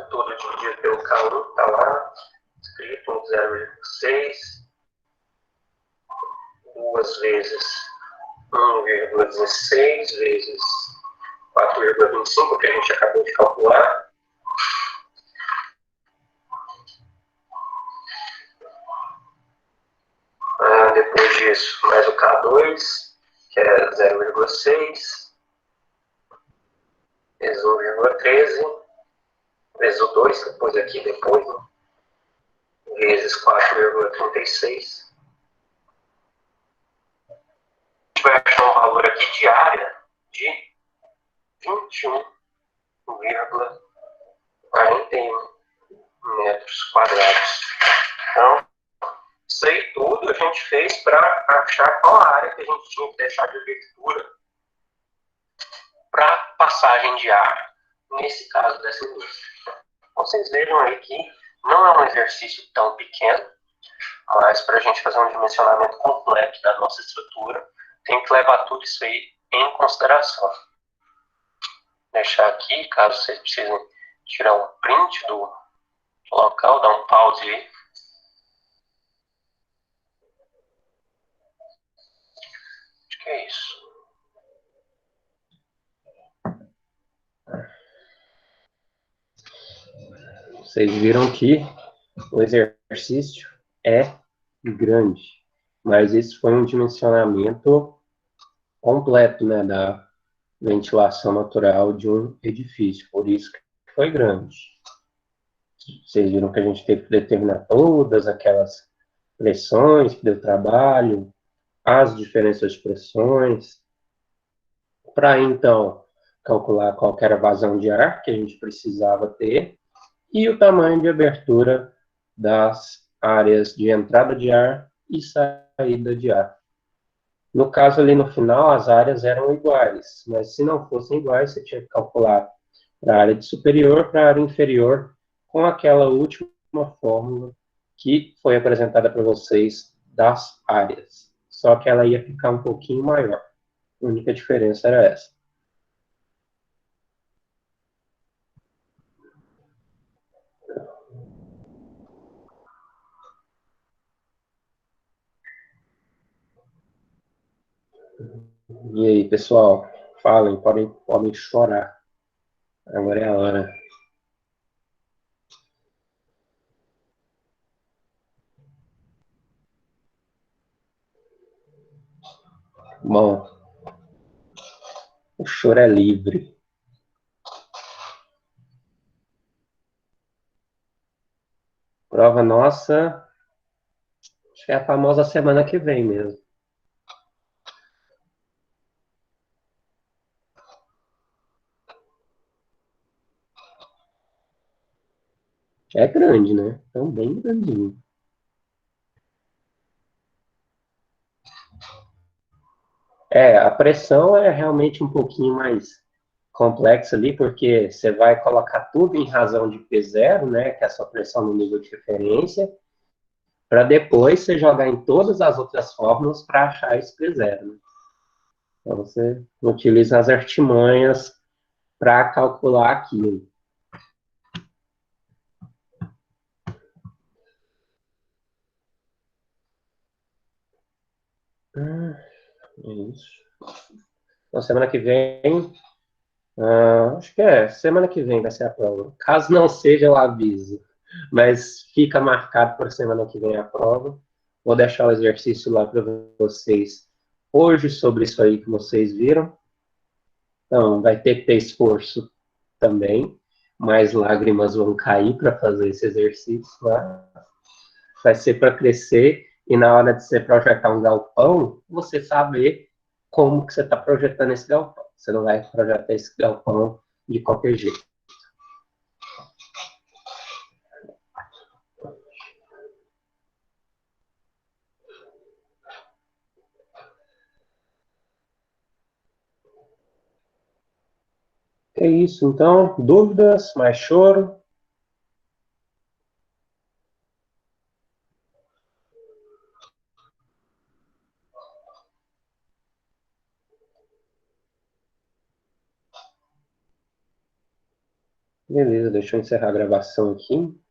Tudo dividido pelo 0,6, 2 vezes 1,16 vezes 4,25, que a gente acabou de calcular. Depois disso, mais o K2, que é 0,6, vezes 1,13, vezes o 2, que eu pus aqui depois, né? Vezes 4,36. A gente vai achar um valor aqui de área de 21,41 metros quadrados. Então, isso aí tudo a gente fez para achar qual a área que a gente tinha que deixar de abertura para passagem de ar, nesse caso dessa indústria. Vocês vejam aí que não é um exercício tão pequeno, mas para a gente fazer um dimensionamento completo da nossa estrutura, tem que levar tudo isso aí em consideração. Vou deixar aqui, caso vocês precisem tirar um print do local, dar um pause aí. Acho que é isso. Vocês viram que o exercício é grande, mas isso foi um dimensionamento completo, né, da ventilação natural de um edifício, por isso que foi grande. Vocês viram que a gente teve que determinar todas aquelas pressões que deu trabalho, as diferenças de pressões, para então calcular qual era a vazão de ar que a gente precisava ter e o tamanho de abertura das áreas de entrada de ar e saída de ar. No caso ali no final, as áreas eram iguais, mas se não fossem iguais, você tinha que calcular para a área de superior, para a área inferior, com aquela última fórmula que foi apresentada para vocês das áreas. Só que ela ia ficar um pouquinho maior. A única diferença era essa. E aí, pessoal? Falem, podem chorar. Agora é a hora. Bom, o choro é livre. Prova nossa, acho que é a famosa semana que vem mesmo. É grande, né? Então, bem grandinho. A pressão é realmente um pouquinho mais complexa ali, porque você vai colocar tudo em razão de P0, né, que é a sua pressão no nível de referência, para depois você jogar em todas as outras fórmulas para achar esse P0. Né? Então, você utiliza as artimanhas para calcular aquilo. É isso. Então, semana que vem, acho que semana que vem vai ser a prova. Caso não seja, eu aviso. Mas fica marcado para semana que vem a prova. Vou deixar o exercício lá para vocês hoje sobre isso aí que vocês viram. Então, vai ter que ter esforço também. Mais lágrimas vão cair para fazer esse exercício lá. Vai ser para crescer e na hora de você projetar um galpão, você saber como que você está projetando esse galpão. Você não vai projetar esse galpão de qualquer jeito. É isso, então. Dúvidas? Mais choro? Beleza, deixa eu encerrar a gravação aqui.